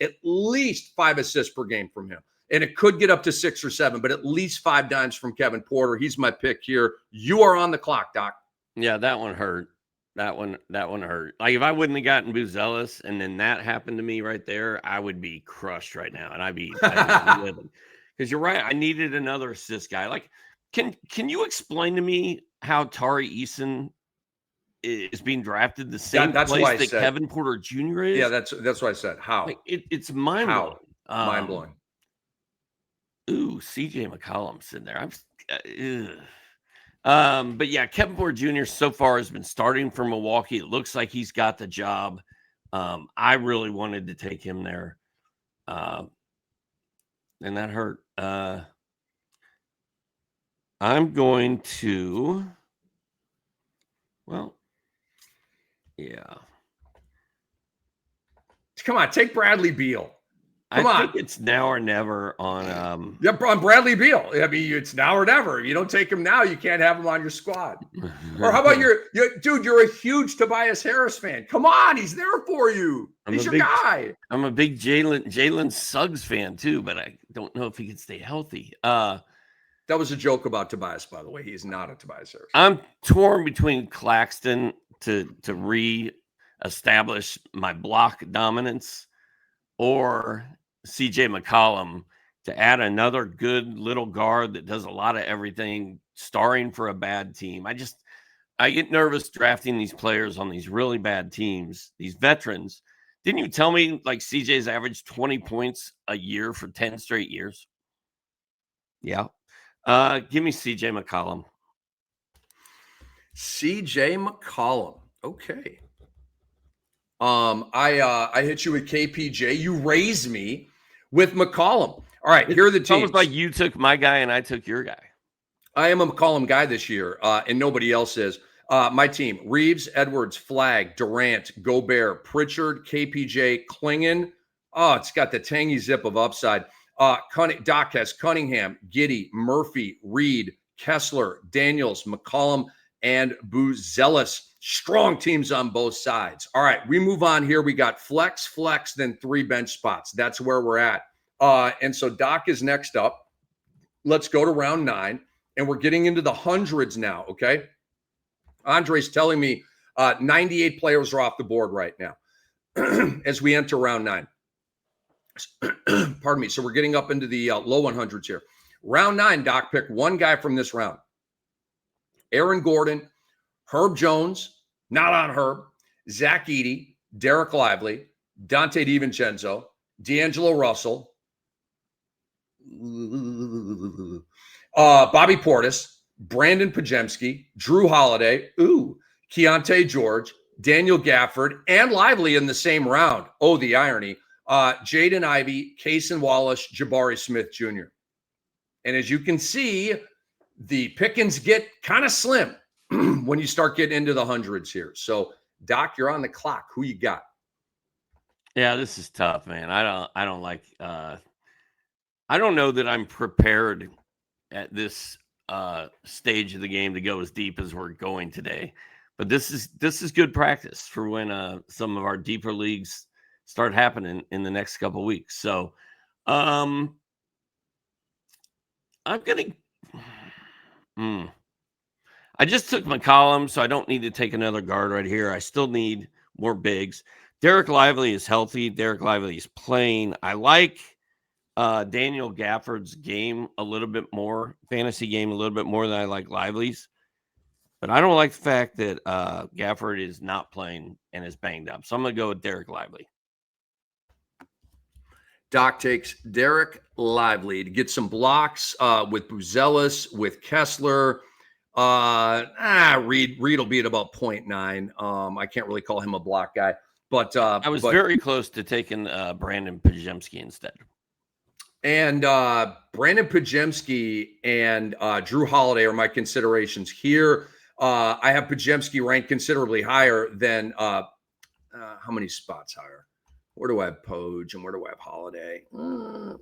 A: 5 assists per game from him. And it could get up to 6 or 7, but at least 5 dimes from Kevin Porter. He's my pick here. You are on the clock, Doc.
B: Yeah, that one hurt. That one hurt. Like if I wouldn't have gotten Buzelis and then that happened to me right there, I would be crushed right now. And I'd be living. Because you're right. I needed another assist guy. Like, can you explain to me how Tari Eason is being drafted the same place that Kevin Porter Jr. is?
A: Yeah, that's what I said. How?
B: Like, it's mind-blowing.
A: Mind-blowing.
B: Ooh, CJ McCollum's in there. But yeah, Kevin Porter Jr. so far has been starting for Milwaukee. It looks like he's got the job. I really wanted to take him there. And that hurt. I'm going to, yeah.
A: Come on, take Bradley Beal.
B: I think it's now or never on.
A: On Bradley Beal. I mean, it's now or never. You don't take him now, you can't have him on your squad. Or how about dude? You're a huge Tobias Harris fan. Come on, he's there for you. He's your guy.
B: I'm a big Jalen Suggs fan too, but I don't know if he can stay healthy.
A: That was a joke about Tobias, by the way. He's not a Tobias Harris.
B: I'm torn between Claxton to re-establish my block dominance, or CJ McCollum to add another good little guard that does a lot of everything, starring for a bad team. I get nervous drafting these players on these really bad teams, these veterans. Didn't you tell me like CJ's averaged 20 points a year for 10 straight years? Yeah. Give me CJ McCollum.
A: CJ McCollum. Okay. I hit you with KPJ. You raised me with McCollum. All right, here are the teams. It's
B: almost like you took my guy and I took your guy.
A: I am a McCollum guy this year, and nobody else is. My team: Reeves, Edwards, Flagg, Durant, Gobert, Pritchard, KPJ, Klingon. Oh, it's got the tangy zip of upside. Doc has Cunningham, Giddey, Murphy, Reed, Kessler, Daniels, McCollum, and Buzelis. Strong teams on both sides. All right, we move on here. We got flex, then 3 bench spots. That's where we're at. And so Doc is next up. Let's go to round 9, and we're getting into the hundreds now, okay? Andre's telling me 98 players are off the board right now as we enter round 9. Pardon me. So we're getting up into the low 100s here. Round 9, Doc, pick one guy from this round. Aaron Gordon, Herb Jones, not on Herb, Zach Edey, Derek Lively, Dante DiVincenzo, D'Angelo Russell, Bobby Portis, Brandon Pajemski, Drew Holiday, Keontae George, Daniel Gafford, and Lively in the same round. Oh, the irony. Jaden Ivey, Kaysen Wallace, Jabari Smith Jr. And as you can see, the pickings get kind of slim when you start getting into the hundreds here. So, Doc, you're on the clock. Who you got?
B: Yeah, this is tough, man. I don't like I don't know that I'm prepared at this stage of the game to go as deep as we're going today. But this is good practice for when some of our deeper leagues start happening in the next couple of weeks. So I'm gonna I just took McCollum, so I don't need to take another guard right here. I still need more bigs. Derek Lively is healthy. Derek Lively is playing. I like Daniel Gafford's game a little bit more, fantasy game a little bit more than I like Lively's. But I don't like the fact that Gafford is not playing and is banged up. So I'm going to go with Derek Lively.
A: Doc takes Derek Lively to get some blocks with Buzelis, with Kessler. Reed will be at about 0.9. I can't really call him a block guy. But
B: I was very close to taking Brandon Pajemski instead.
A: And Brandon Pajemski and Drew Holiday are my considerations here. I have Pajemski ranked considerably higher than how many spots higher? Where do I have Poj and where do I have Holiday?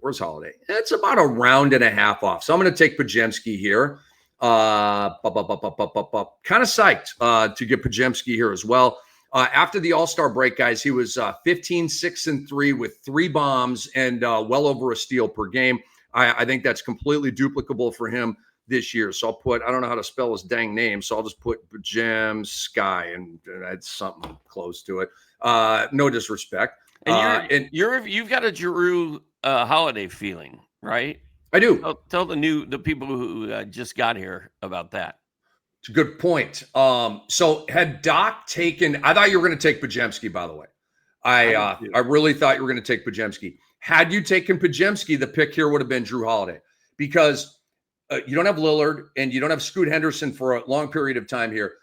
A: Where's Holiday? It's about a round and a half off. So I'm going to take Pajemski here. Kind of psyched to get Pajemski here as well. After the All-Star break, guys, he was 15, 6, and 3 with 3 bombs and well over a steal per game. I think that's completely duplicable for him this year. So I'll put, I don't know how to spell his dang name, so I'll just put Pajemski, and that's something close to it. No disrespect.
B: And you've got a Drew Holiday feeling, right?
A: I do.
B: Tell the people who just got here about that.
A: It's a good point. So had Doc taken, I thought you were going to take Pajemski, by the way. I really thought you were going to take Pajemski. Had you taken Pajemski, the pick here would have been Drew Holiday, because you don't have Lillard and you don't have Scoot Henderson for a long period of time here.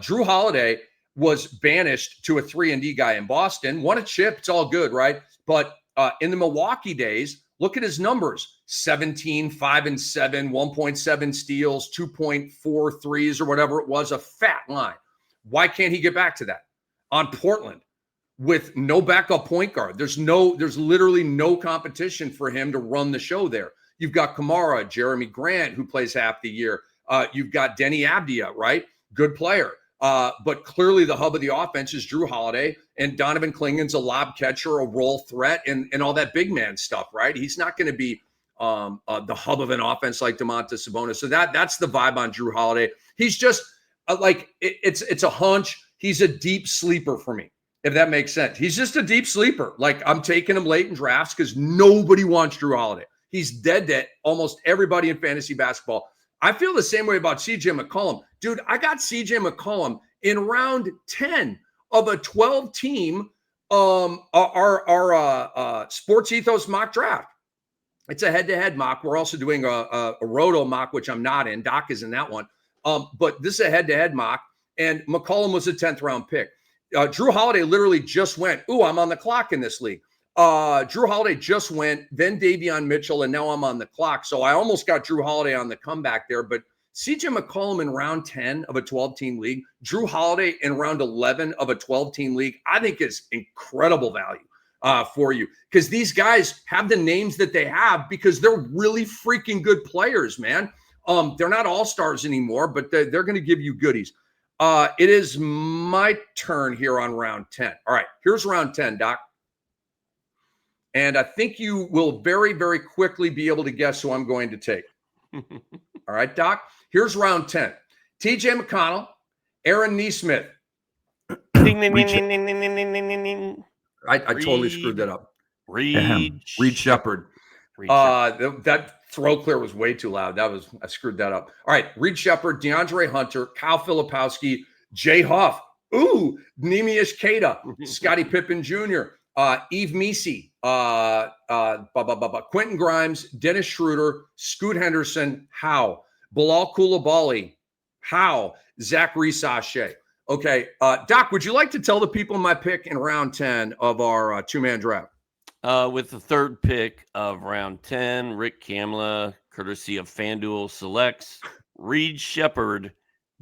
A: Drew Holiday was banished to a 3-and-D guy in Boston, won a chip. It's all good, right? But in the Milwaukee days, look at his numbers: 17, 5 and 7, 1.7 steals, 2.4 threes or whatever it was, a fat line. Why can't he get back to that on Portland with no backup point guard? There's literally no competition for him to run the show there. You've got Kamara, Jeremy Grant, who plays half the year. You've got Denny Abdia, right? Good player. But clearly the hub of the offense is Drew Holiday, and Donovan Klingon's a lob catcher, a roll threat, and all that big man stuff, right? He's not going to be the hub of an offense like Domantas Sabonis. So that's the vibe on Drew Holiday. He's just it's a hunch. He's a deep sleeper for me, if that makes sense. He's just a deep sleeper. Like, I'm taking him late in drafts because nobody wants Drew Holiday. He's dead to almost everybody in fantasy basketball. I feel the same way about CJ McCollum. Dude, I got CJ McCollum in round 10 of a 12-team our Sports Ethos mock draft. It's a head-to-head mock. We're also doing a roto mock, which I'm not in. Doc is in that one. But this is a head-to-head mock, and McCollum was a 10th round pick. Drew Holiday literally just went, I'm on the clock in this league. Drew Holiday just went, then Davion Mitchell, and now I'm on the clock. So I almost got Drew Holiday on the comeback there. But CJ McCollum in round 10 of a 12-team league, Drew Holiday in round 11 of a 12-team league, I think is incredible value for you, because these guys have the names that they have because they're really freaking good players, man. They're not all-stars anymore, but they're going to give you goodies. It is my turn here on round 10. All right, here's round 10, Doc. And I think you will very, very quickly be able to guess who I'm going to take. All right, Doc, here's round 10. TJ McConnell, Aaron Nesmith.
B: Ding, ding, ding, ding, ding, ding, ding, ding, ding.
A: I totally screwed that up.
B: Reed
A: Shepard. That throw clear was way too loud. I screwed that up. All right, Reed Shepard, DeAndre Hunter, Kyle Filipowski, Jay Huff, Neemias Queta, Scottie Pippen Jr., Yves Missi, Quentin Grimes, Dennis Schroeder, Scoot Henderson, Bilal Coulibaly, Zachary Sachet. Okay, Doc, would you like to tell the people my pick in round 10 of our two-man draft?
B: With the third pick of round 10, Rick Kamla, courtesy of FanDuel, selects Reed Shepherd,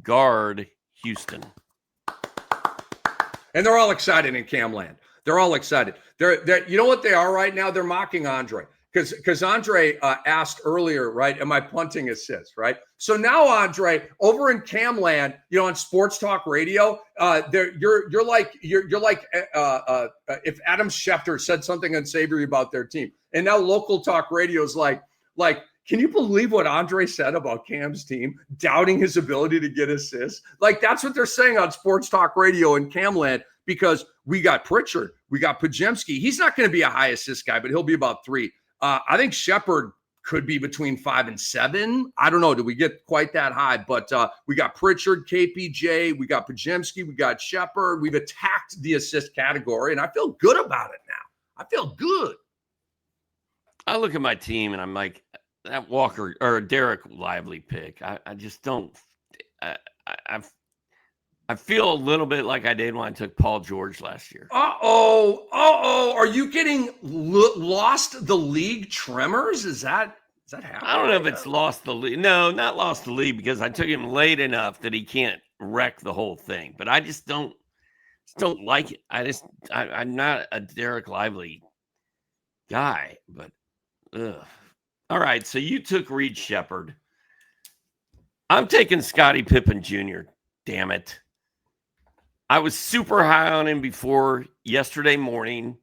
B: guard, Houston.
A: And they're all excited in Camland. They're all excited. They're you know what they are right now? They're mocking Andre. Because Andre asked earlier, right? Am I punting assists, right? So now, Andre, over in Camland, on Sports Talk Radio, you're like if Adam Schefter said something unsavory about their team, and now local talk radio is like, can you believe what Andre said about Cam's team, doubting his ability to get assists? Like, that's what they're saying on Sports Talk Radio in Camland, because we got Pritchard, we got Pajemski. He's not going to be a high assist guy, but he'll be about 3. I think Shepherd could be between 5 and 7. I don't know. Do we get quite that high? But we got Pritchard, KPJ, we got Pajemski, we got Shepherd. We've attacked the assist category, and I feel good about it now. I feel good.
B: I look at my team, and I'm like, that Walker or Derek Lively pick. I just don't. I feel a little bit like I did when I took Paul George last year.
A: Are you getting lost the league tremors? Is that happening?
B: I don't know if it's lost the lead. No, not lost the lead, because I took him late enough that he can't wreck the whole thing. But I just don't like it. I'm not a Derek Lively guy. But all right, so you took Reed Shepherd. I'm taking Scottie Pippen Jr. Damn it. I was super high on him before yesterday morning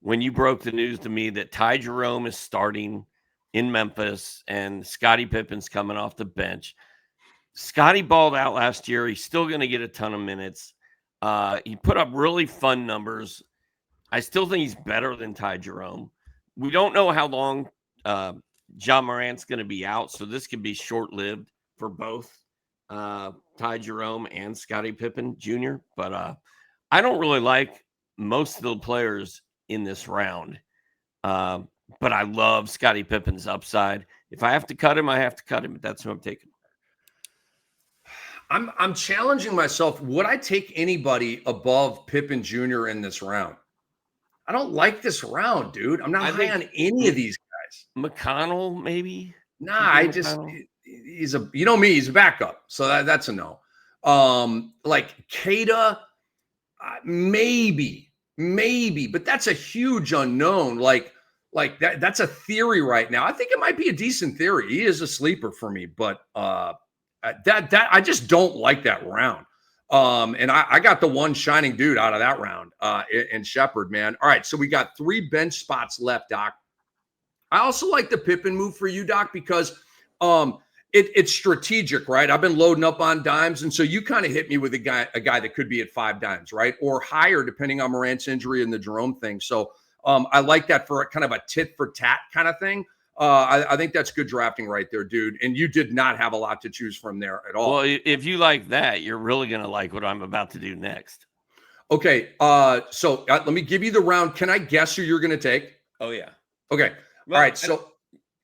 B: when you broke the news to me that Ty Jerome is starting in Memphis and Scottie Pippen's coming off the bench. Scottie balled out last year. He's still going to get a ton of minutes. He put up really fun numbers. I still think he's better than Ty Jerome. We don't know how long John Morant's going to be out, so this could be short-lived for both Ty Jerome and Scottie Pippen Jr. But I don't really like most of the players in this round. But I love Scottie Pippen's upside. If I have to cut him, I have to cut him. But that's who I'm taking.
A: I'm challenging myself. Would I take anybody above Pippen Jr. in this round? I don't like this round, dude. I'm not high on any of these guys.
B: McConnell, maybe?
A: Nah, he's a, me, he's a backup. So that's a no. Like Kada, maybe, but that's a huge unknown. Like that's a theory right now. I think it might be a decent theory. He is a sleeper for me, but that I just don't like that round. And I got the one shining dude out of that round in Shepherd, man. All right, so we got 3 bench spots left, Doc. I also like the Pippen move for you, Doc, because it's strategic, right? I've been loading up on dimes, and so you kind of hit me with a guy that could be at 5 dimes, right, or higher, depending on Morant's injury and the Jerome thing. So I like that for a kind of a tit for tat kind of thing. I think that's good drafting right there, dude. And you did not have a lot to choose from there at all.
B: Well, if you like that, you're really going to like what I'm about to do next.
A: Okay. So let me give you the round. Can I guess who you're going to take?
B: Oh, yeah.
A: Okay.
B: Well,
A: all right. So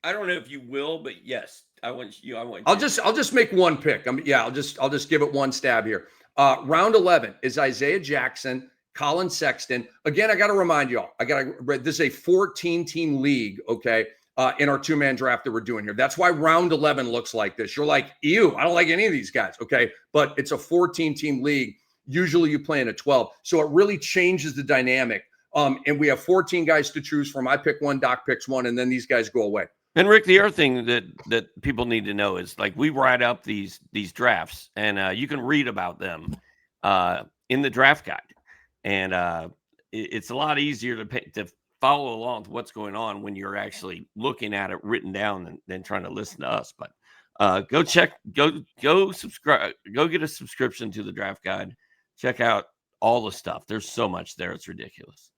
B: I don't know if you will, but yes, I want you.
A: I'll just make one pick. I'll just give it one stab here. Round 11 is Isaiah Jackson, Colin Sexton. Again, I got to remind y'all, this is a 14-team league. Okay. In our 2-man draft that we're doing here. That's why round 11 looks like this. You're like, ew, I don't like any of these guys. Okay. But it's a 14-team league. Usually you play in a 12. So it really changes the dynamic. And we have 14 guys to choose from. I pick one, Doc picks one, and then these guys go away.
B: And Rick, the other thing that people need to know is, like, we write up these drafts, and you can read about them in the draft guide. And it's a lot easier to follow along to what's going on when you're actually looking at it written down than trying to listen to us. But go subscribe, go get a subscription to the draft guide. Check out all the stuff. There's so much there. It's ridiculous.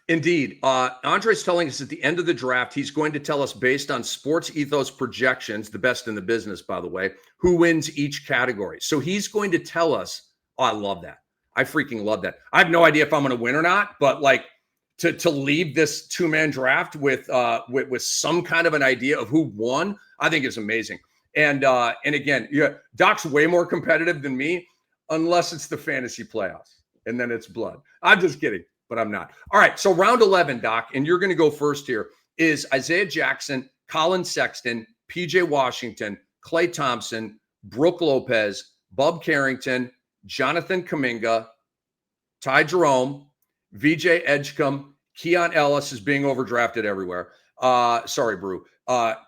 A: Indeed. Andre's telling us at the end of the draft, he's going to tell us, based on Sports Ethos projections, the best in the business, by the way, who wins each category. So he's going to tell us, I love that. I freaking love that. I have no idea if I'm going to win or not, but like, to leave this 2-man draft with some kind of an idea of who won, I think is amazing. And again, Doc's way more competitive than me, unless it's the fantasy playoffs, and then it's blood. I'm just kidding. but I'm not. All right, so round 11, Doc, and you're going to go first here, is Isaiah Jackson, Colin Sexton, PJ Washington, Klay Thompson, Brooke Lopez, Bub Carrington, Jonathan Kuminga, Ty Jerome, VJ Edgecombe, Keon Ellis is being overdrafted everywhere. Sorry, Brew.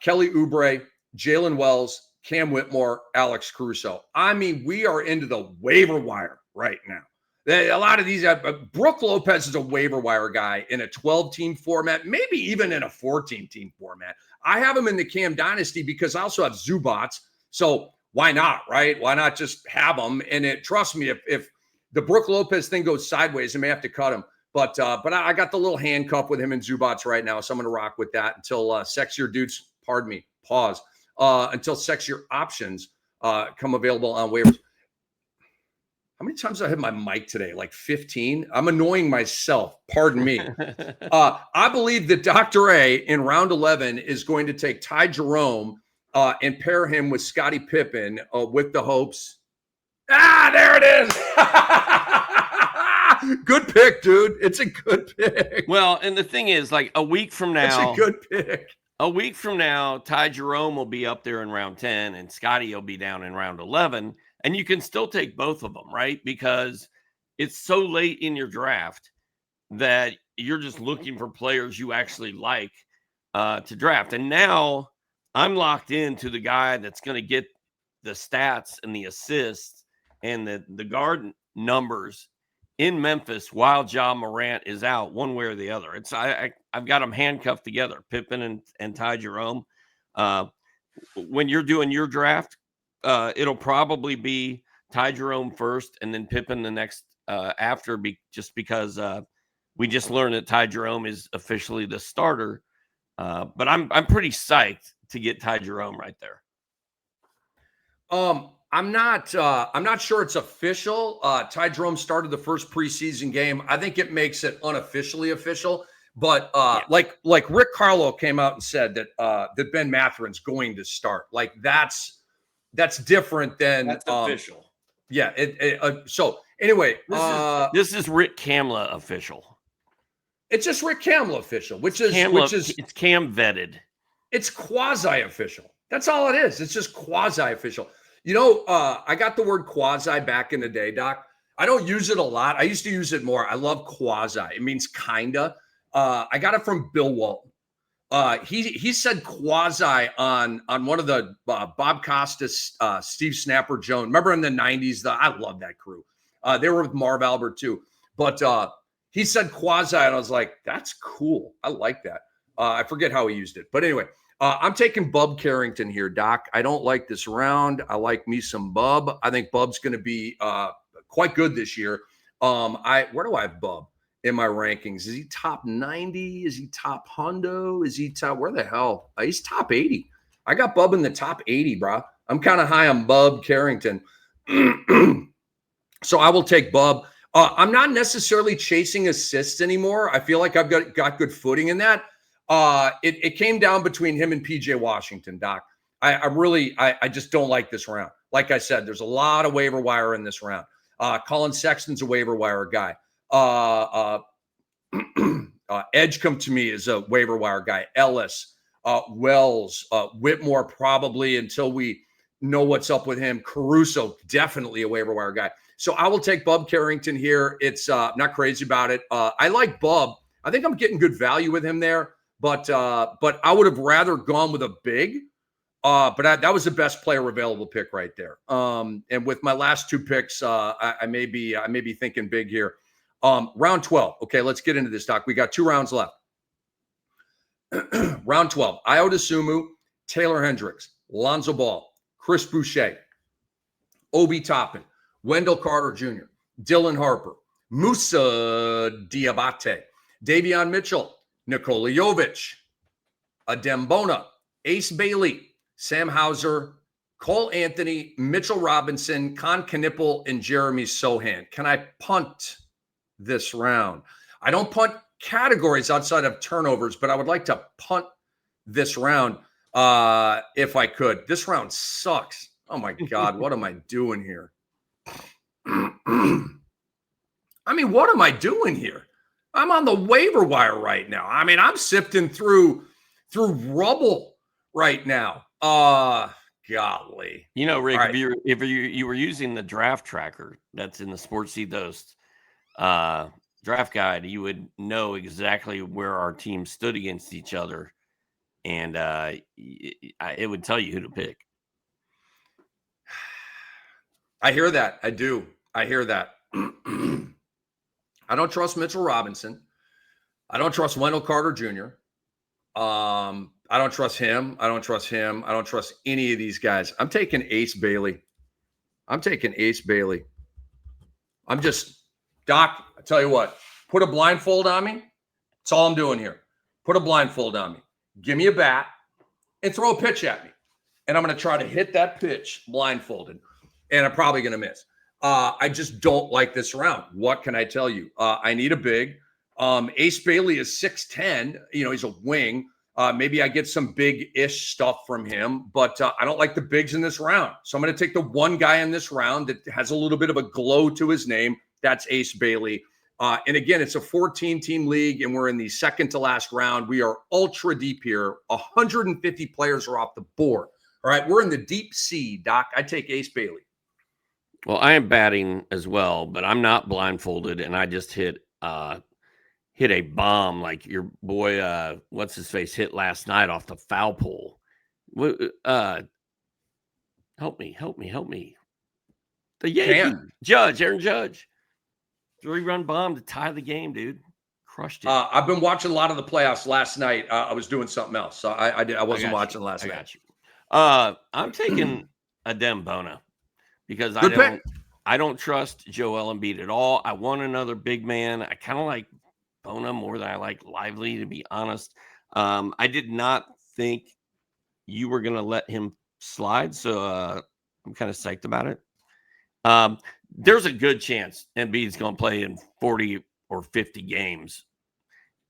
A: Kelly Oubre, Jalen Wells, Cam Whitmore, Alex Caruso. I mean, we are into the waiver wire right now. A lot of these, Brooke Lopez is a waiver wire guy in a 12-team format, maybe even in a 14-team format. I have him in the Cam Dynasty because I also have Zubats. So why not, right? Why not just have him? And trust me, if the Brooke Lopez thing goes sideways, I may have to cut him. But I got the little handcuff with him and Zubats right now, so I'm going to rock with that until sexier dudes, pardon me, pause, until sexier options come available on waivers. How many times have I hit my mic today? Like 15? I'm annoying myself. Pardon me. I believe that Dr. A in round 11 is going to take Ty Jerome and pair him with Scottie Pippen with the hopes. There it is. Good pick, dude. It's a good pick.
B: Well, and the thing is, like a week from now,
A: it's a good pick.
B: A week from now, Ty Jerome will be up there in round 10 and Scottie will be down in round 11. And you can still take both of them, right? Because it's so late in your draft that you're just looking for players you actually like to draft. And now I'm locked into the guy that's going to get the stats and the assists and the guard numbers in Memphis while Ja Morant is out, one way or the other. I've got them handcuffed together, Pippen and Ty Jerome. When you're doing your draft, it'll probably be Ty Jerome first and then Pippen the next after, just because we just learned that Ty Jerome is officially the starter. But I'm pretty psyched to get Ty Jerome right there.
A: I'm not sure it's official. Ty Jerome started the first preseason game. I think it makes it unofficially official. But like Rick Carlo came out and said that Ben Matherin's going to start. Like that's different than
B: that's official.
A: Yeah. So anyway,
B: this is Rick Kamla official.
A: It's just Rick Kamla official, which is
B: it's Cam vetted.
A: It's quasi official. That's all it is. It's just quasi official. You know, I got the word quasi back in the day, Doc. I don't use it a lot. I used to use it more. I love quasi. It means kinda. I got it from Bill Walton. He said quasi on one of the Bob Costas, Steve Snapper Jones. Remember in the 90s? I love that crew. They were with Marv Albert too. But he said quasi, and I was like, that's cool. I like that. I forget how he used it. But anyway, I'm taking Bub Carrington here, Doc. I don't like this round. I like me some Bub. I think Bub's going to be quite good this year. Where do I have Bub in my rankings? Is he top 90? Is he top hundo? Is he top? Where the hell? He's top 80. I got Bub in the top 80, bro. I'm kind of high on Bub Carrington. So I will take Bub. I'm not necessarily chasing assists anymore. I feel like I've got good footing in that. It came down between him and PJ Washington, Doc. I just don't like this round. Like I said, there's a lot of waiver wire in this round. Colin Sexton's a waiver wire guy. Edgecombe to me is a waiver wire guy. Ellis, Wells, Whitmore probably until we know what's up with him. Caruso, definitely a waiver wire guy. So I will take Bub Carrington here. It's not crazy about it. I like Bub. I think I'm getting good value with him there. But I would have rather gone with a big. But that was the best player available pick right there. And with my last two picks, I may be thinking big here. Round 12. Okay, let's get into this, Doc. We got 2 rounds left. Round 12. Ayo Dosunmu, Taylor Hendricks, Lonzo Ball, Chris Boucher, Obi Toppin, Wendell Carter Jr., Dylan Harper, Musa Diabate, Davion Mitchell, Nikola Jovic, Adem Bona, Ace Bailey, Sam Hauser, Cole Anthony, Mitchell Robinson, Con Knipple, and Jeremy Sohan. Can I punt this round? I don't punt categories outside of turnovers, but I would like to punt this round if I could. This round sucks. Oh, my God. What am I doing here? I mean, what am I doing here? I'm on the waiver wire right now. I mean, I'm sifting through rubble right now. Golly.
B: You know, Rick,
A: All right.
B: if you were using the draft tracker that's in the Sports Ethos draft guide, you would know exactly where our team stood against each other, and it would tell you who to pick.
A: I hear that. I do. I hear that. I don't trust Mitchell Robinson. I don't trust Wendell Carter Jr. I don't trust him. I don't trust him. I don't trust any of these guys. I'm taking Ace Bailey. I'm just, Doc, I tell you what, put a blindfold on me. That's all I'm doing here. Put a blindfold on me. Give me a bat and throw a pitch at me. And I'm going to try to hit that pitch blindfolded. And I'm probably going to miss. I just don't like this round. What can I tell you? I need a big. Ace Bailey is 6'10". He's a wing. Maybe I get some big-ish stuff from him, but I don't like the bigs in this round. So I'm going to take the one guy in this round that has a little bit of a glow to his name. That's Ace Bailey. And again, it's a 14-team league, and we're in the second to last round. We are ultra deep here. 150 players are off the board. All right, we're in the deep sea, Doc. I take Ace Bailey.
B: Well, I am batting as well, but I'm not blindfolded, and I just hit a bomb like your boy, what's his face, hit last night off the foul pole. Help me. The Yankee Aaron Judge, 3-run bomb to tie the game, dude. Crushed it.
A: I've been watching a lot of the playoffs last night. I was doing something else, so I wasn't watching last night.
B: I got you. I'm taking Adem Bona because I don't trust Joel Embiid at all. I want another big man. I kind of like Bona more than I like Lively, to be honest. I did not think you were going to let him slide, so I'm kind of psyched about it. There's a good chance Embiid's going to play in 40 or 50 games,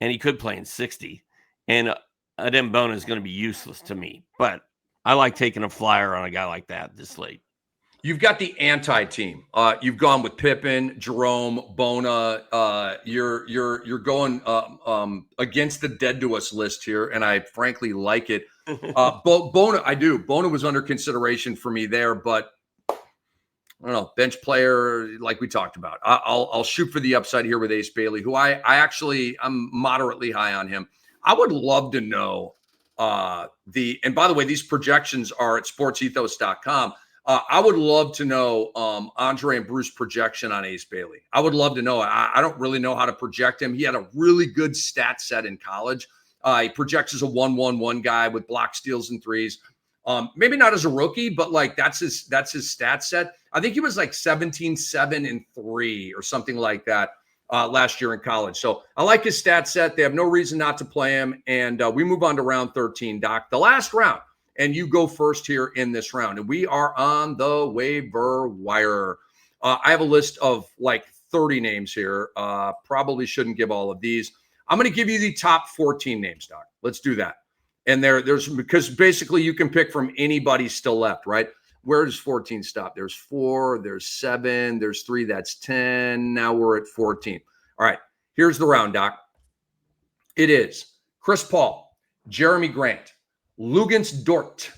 B: and he could play in 60. And Adem Bona is going to be useless to me, but I like taking a flyer on a guy like that this late.
A: You've got the anti-team. You've gone with Pippen, Jerome, Bona. You're going against the dead to us list here, and I frankly like it. Bona, I do. Bona was under consideration for me there, but I don't know, bench player like we talked about. I'll shoot for the upside here with Ace Bailey, who I'm moderately high on him. I would love to know and by the way, these projections are at sportsethos.com. I would love to know Andre and Bruce projection on Ace Bailey. I would love to know. I don't really know how to project him. He had a really good stat set in college. He projects as a 1-1-1 guy with block, steals, and threes. Maybe not as a rookie, but like that's his stat set. I think he was like 17, 7, and 3 or something like that last year in college. So I like his stat set. They have no reason not to play him. And we move on to round 13, Doc, the last round. And you go first here in this round. And we are on the waiver wire. I have a list of like 30 names here. Probably shouldn't give all of these. I'm going to give you the top 14 names, Doc. Let's do that. And there's because basically you can pick from anybody still left, right? Where does 14 stop? There's 4, there's 7, there's 3, that's 10. Now we're at 14. All right, here's the round, Doc. It is Chris Paul, Jeremy Grant, Lugens Dort,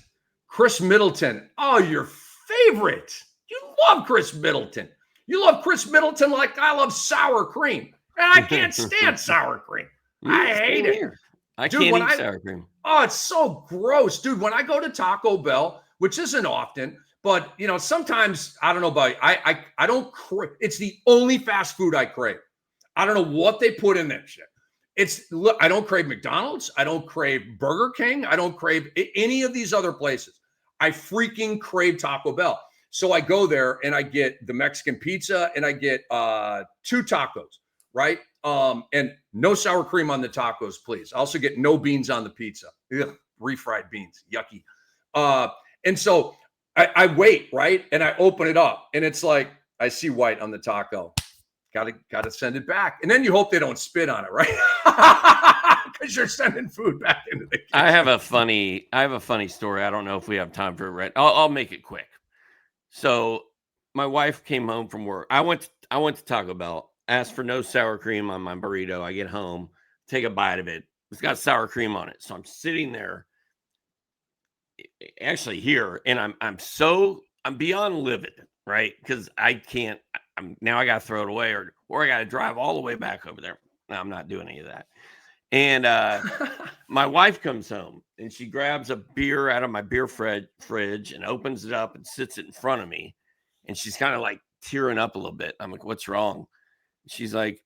A: Chris Middleton. Oh, your favorite. You love Chris Middleton. You love Chris Middleton like I love sour cream. And I can't stand sour cream. I hate it.
B: I can't eat sour cream.
A: Oh, it's so gross. Dude, when I go to Taco Bell, which isn't often, but, sometimes, I don't know about you, I don't crave. It's the only fast food I crave. I don't know what they put in that shit. I don't crave McDonald's. I don't crave Burger King. I don't crave any of these other places. I freaking crave Taco Bell. So I go there and I get the Mexican pizza and I get 2 tacos, right? And no sour cream on the tacos, please. I also get no beans on the pizza. Ugh, refried beans, yucky. And so I wait, right? And I open it up and it's like, I see white on the taco. Got to send it back. And then you hope they don't spit on it, right? Because you're sending food back into the kitchen.
B: I have a funny story. I don't know if we have time for it right. I'll make it quick. So my wife came home from work. I went to Taco Bell ask for no sour cream on my burrito. I get home, take a bite of it. It's got sour cream on it. So I'm sitting there actually here, and I'm beyond livid, right? Because I can't, now I got to throw it away or I got to drive all the way back over there. No, I'm not doing any of that. And my wife comes home and she grabs a beer out of my beer fridge and opens it up and sits it in front of me. And she's kind of like tearing up a little bit. I'm like, what's wrong? She's like,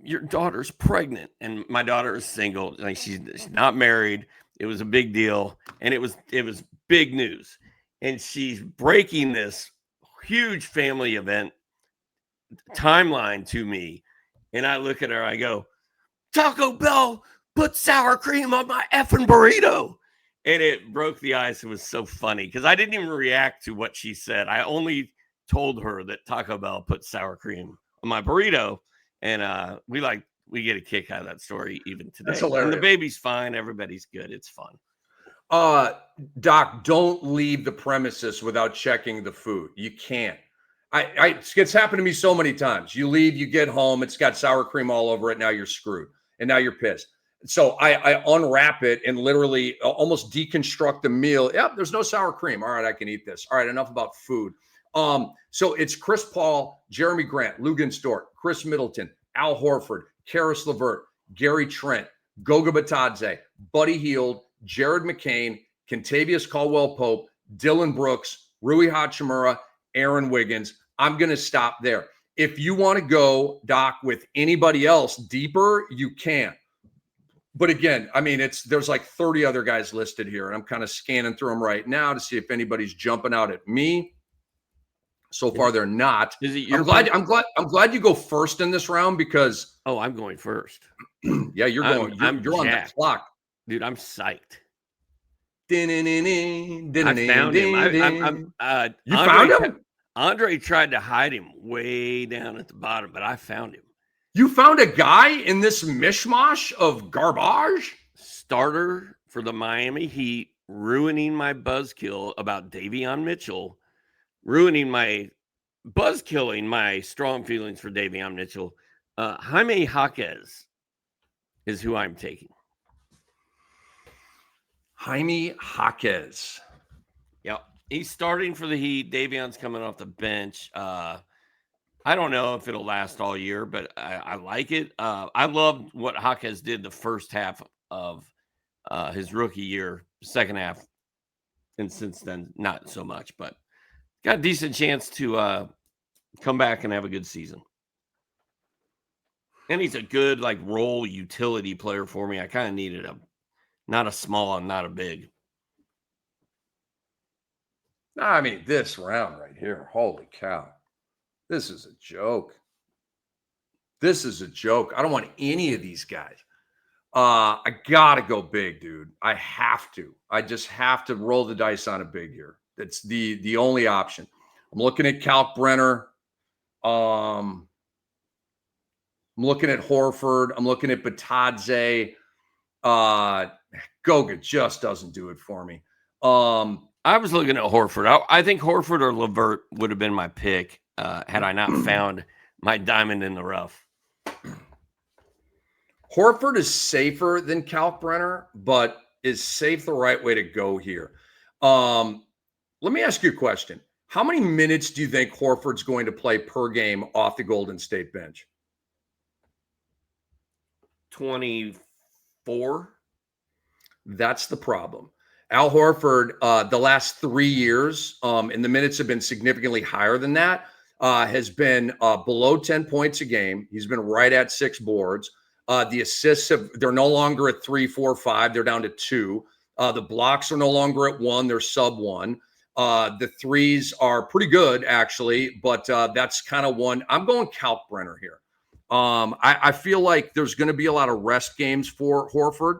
B: your daughter's pregnant. And my daughter is single. Like she's not married. It was a big deal. And it was big news. And she's breaking this huge family event timeline to me. And I look at her, I go, Taco Bell put sour cream on my effing burrito. And it broke the ice. It was so funny because I didn't even react to what she said. I only told her that Taco Bell put sour cream on my burrito. And we get a kick out of that story even today.
A: That's hilarious.
B: And the baby's fine. Everybody's good. It's fun.
A: Doc, don't leave the premises without checking the food. You can't. It's happened to me so many times. You leave, you get home, it's got sour cream all over it. Now you're screwed, and now you're pissed. So I unwrap it and literally almost deconstruct the meal. Yep, there's no sour cream. All right, I can eat this. All right, enough about food. So it's Chris Paul, Jeremy Grant, Lugan Stort, Chris Middleton, Al Horford, Karis LeVert, Gary Trent, Goga Batadze, Buddy Hield, Jared McCain, Kentavious Caldwell-Pope, Dylan Brooks, Rui Hachimura, Aaron Wiggins. I'm going to stop there. If you want to go, Doc, with anybody else deeper, you can. But again, I mean, there's like 30 other guys listed here, and I'm kind of scanning through them right now to see if anybody's jumping out at me. So far, they're not.
B: Is it your
A: I'm glad you go first in this round because
B: I'm going first.
A: Yeah, you're going. You're on the clock,
B: dude. I'm psyched.
A: I
B: found him.
A: You found him?
B: Andre tried to hide him way down at the bottom, but I found him.
A: You found a guy in this mishmash of garbage?
B: Starter for the Miami Heat, ruining my buzzkill about Davion Mitchell, killing my strong feelings for Davion Mitchell. Jaime Jaquez is who I'm taking.
A: Jaime Jaquez.
B: Yep. He's starting for the Heat. Davion's coming off the bench. I don't know if it'll last all year, but I like it. I loved what Jaquez did the first half of his rookie year, second half. And since then, not so much, but got a decent chance to come back and have a good season. And he's a good role utility player for me. I kind of needed not a small and not a big.
A: I mean, this round right here, holy cow. This is a joke. This is a joke. I don't want any of these guys. I got to go big, dude. I have to. I just have to roll the dice on a big here. That's the only option. I'm looking at Kalkbrenner. I'm looking at Horford. I'm looking at Batadze. Goga just doesn't do it for me.
B: I was looking at Horford. I think Horford or LeVert would have been my pick had I not found my diamond in the rough.
A: Horford is safer than Kalkbrenner, but is safe the right way to go here? Let me ask you a question. How many minutes do you think Horford's going to play per game off the Golden State bench?
B: 24.
A: That's the problem. Al Horford, the last 3 years, and the minutes have been significantly higher than that, has been below 10 points a game. He's been right at 6 boards. The assists they're no longer at 3, 4, 5. They're down to 2. The blocks are no longer at 1. They're sub 1. The threes are pretty good, actually, but that's kind of one. I'm going Kalkbrenner here. I feel like there's going to be a lot of rest games for Horford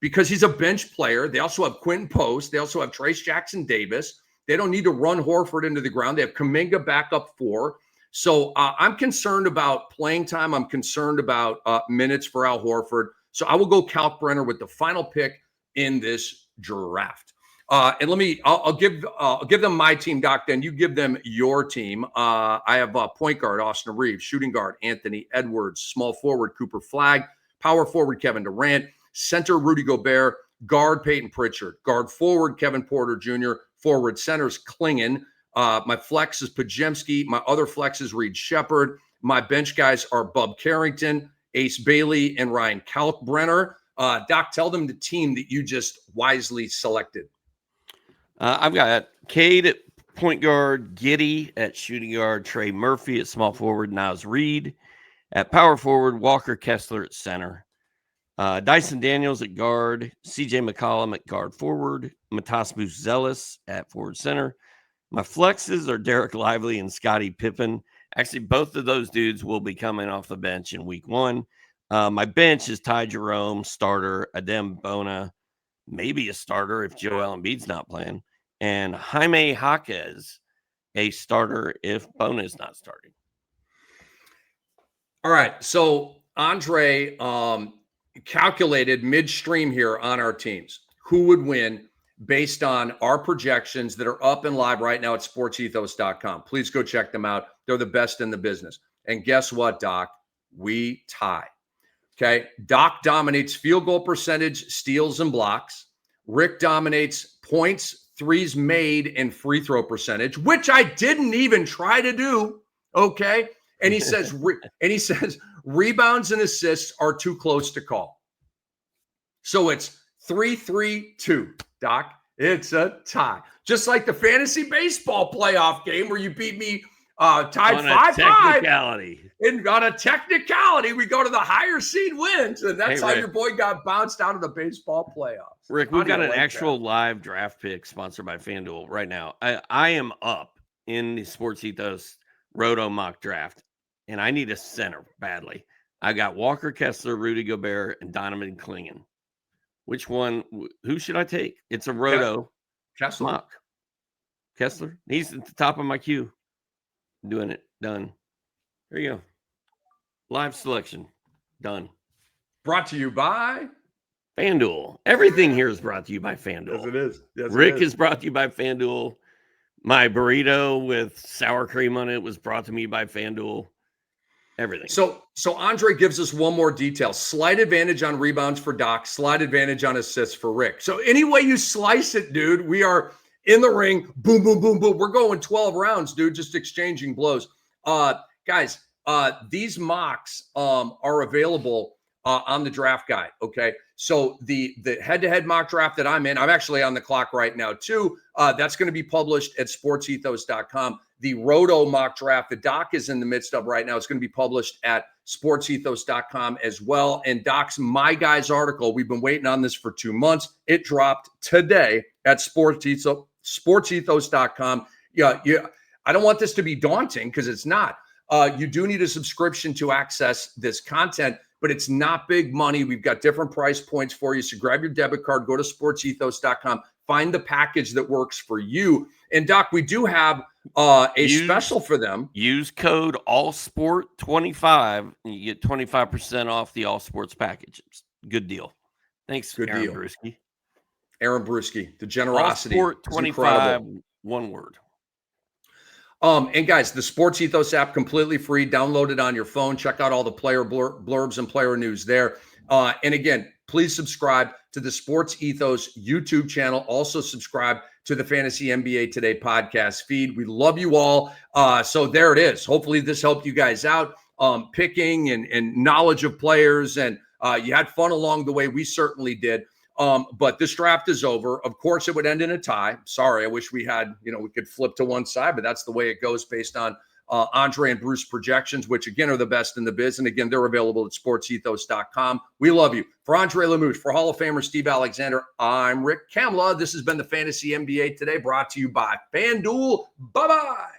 A: because he's a bench player. They also have Quentin Post. They also have Trace Jackson Davis. They don't need to run Horford into the ground. They have Kuminga back up 4. So I'm concerned about playing time. I'm concerned about minutes for Al Horford. So I will go Kalkbrenner with the final pick in this draft. And I'll give them my team, Doc. Then you give them your team. I have point guard Austin Reeves, shooting guard Anthony Edwards, small forward Cooper Flagg, power forward Kevin Durant, center Rudy Gobert, guard Peyton Pritchard, guard forward Kevin Porter Jr., forward centers Klingon. My flex is Pajemski. My other flex is Reed Shepard. My bench guys are Bub Carrington, Ace Bailey, and Ryan Kalkbrenner. Doc, tell them the team that you just wisely selected.
B: I've got Cade at point guard, Giddey at shooting guard, Trey Murphy at small forward, Naz Reid at power forward, Walker Kessler at center, Dyson Daniels at guard, CJ McCollum at guard forward, Matas Buzelis at forward center. My flexes are Derek Lively and Scottie Pippen. Actually, both of those dudes will be coming off the bench in week 1. My bench is Ty Jerome, starter, Adem Bona, maybe a starter if Joel Embiid's not playing, and Jaime Jaquez, a starter if Bona is not starting.
A: All right. So Andre calculated midstream here on our teams who would win based on our projections that are up and live right now at sportsethos.com. Please go check them out. They're the best in the business. And guess what, Doc? We tie. Okay. Doc dominates field goal percentage, steals, and blocks. Rick dominates points, threes made, and free throw percentage, which I didn't even try to do. Okay. And he says, rebounds and assists are too close to call. So it's 3-3-2, Doc. It's a tie. Just like the fantasy baseball playoff game where you beat me tied 5-5. And on a technicality, we go to the higher seed wins. And that's how your boy got bounced out of the baseball playoffs.
B: Rick, we've got an actual live draft pick sponsored by FanDuel right now. I am up in the Sports Ethos Roto mock draft, and I need a center badly. I got Walker Kessler, Rudy Gobert, and Donovan Klingon. Which one? Who should I take? It's a Roto mock. Kessler. He's at the top of my queue. Doing it. Done. There you go. Live selection. Done.
A: Brought to you by
B: FanDuel. Everything here is brought to you by FanDuel.
A: Yes, it is. Yes,
B: Rick is brought to you by FanDuel. My burrito with sour cream on it was brought to me by FanDuel. Everything.
A: So Andre gives us one more detail. Slight advantage on rebounds for Doc. Slight advantage on assists for Rick. So any way you slice it, dude, we are in the ring. Boom, boom, boom, boom. We're going 12 rounds, dude, just exchanging blows. Guys, these mocks are available on the draft guide, okay? So the head-to-head mock draft that I'm in, I'm actually on the clock right now too. That's going to be published at sportsethos.com. The Roto mock draft that Doc is in the midst of right now is going to be published at sportsethos.com as well. And Doc's My Guys article, we've been waiting on this for 2 months. It dropped today at sportsethos.com. Yeah. I don't want this to be daunting because it's not. You do need a subscription to access this content, but it's not big money. We've got different price points for you. So grab your debit card, go to sportsethos.com, find the package that works for you. And Doc, we do have special for them.
B: Use code ALLSPORT25 and you get 25% off the All Sports package. It's a good deal. Thanks,
A: good
B: Aaron
A: deal.
B: Brewski.
A: Aaron Brewski, the generosity.
B: AllSport25, one word.
A: And guys, the Sports Ethos app, completely free. Download it on your phone. Check out all the player blurbs and player news there. And again, please subscribe to the Sports Ethos YouTube channel. Also subscribe to the Fantasy NBA Today podcast feed. We love you all. So there it is. Hopefully this helped you guys out, picking and knowledge of players. And you had fun along the way. We certainly did. But this draft is over. Of course, it would end in a tie. Sorry, I wish we had, we could flip to one side, but that's the way it goes based on Andre and Bruce projections, which again are the best in the biz. And again, they're available at sportsethos.com. We love you. For Andre Lamouche, for Hall of Famer Steve Alexander, I'm Rick Kamla. This has been the Fantasy NBA Today, brought to you by FanDuel. Bye-bye.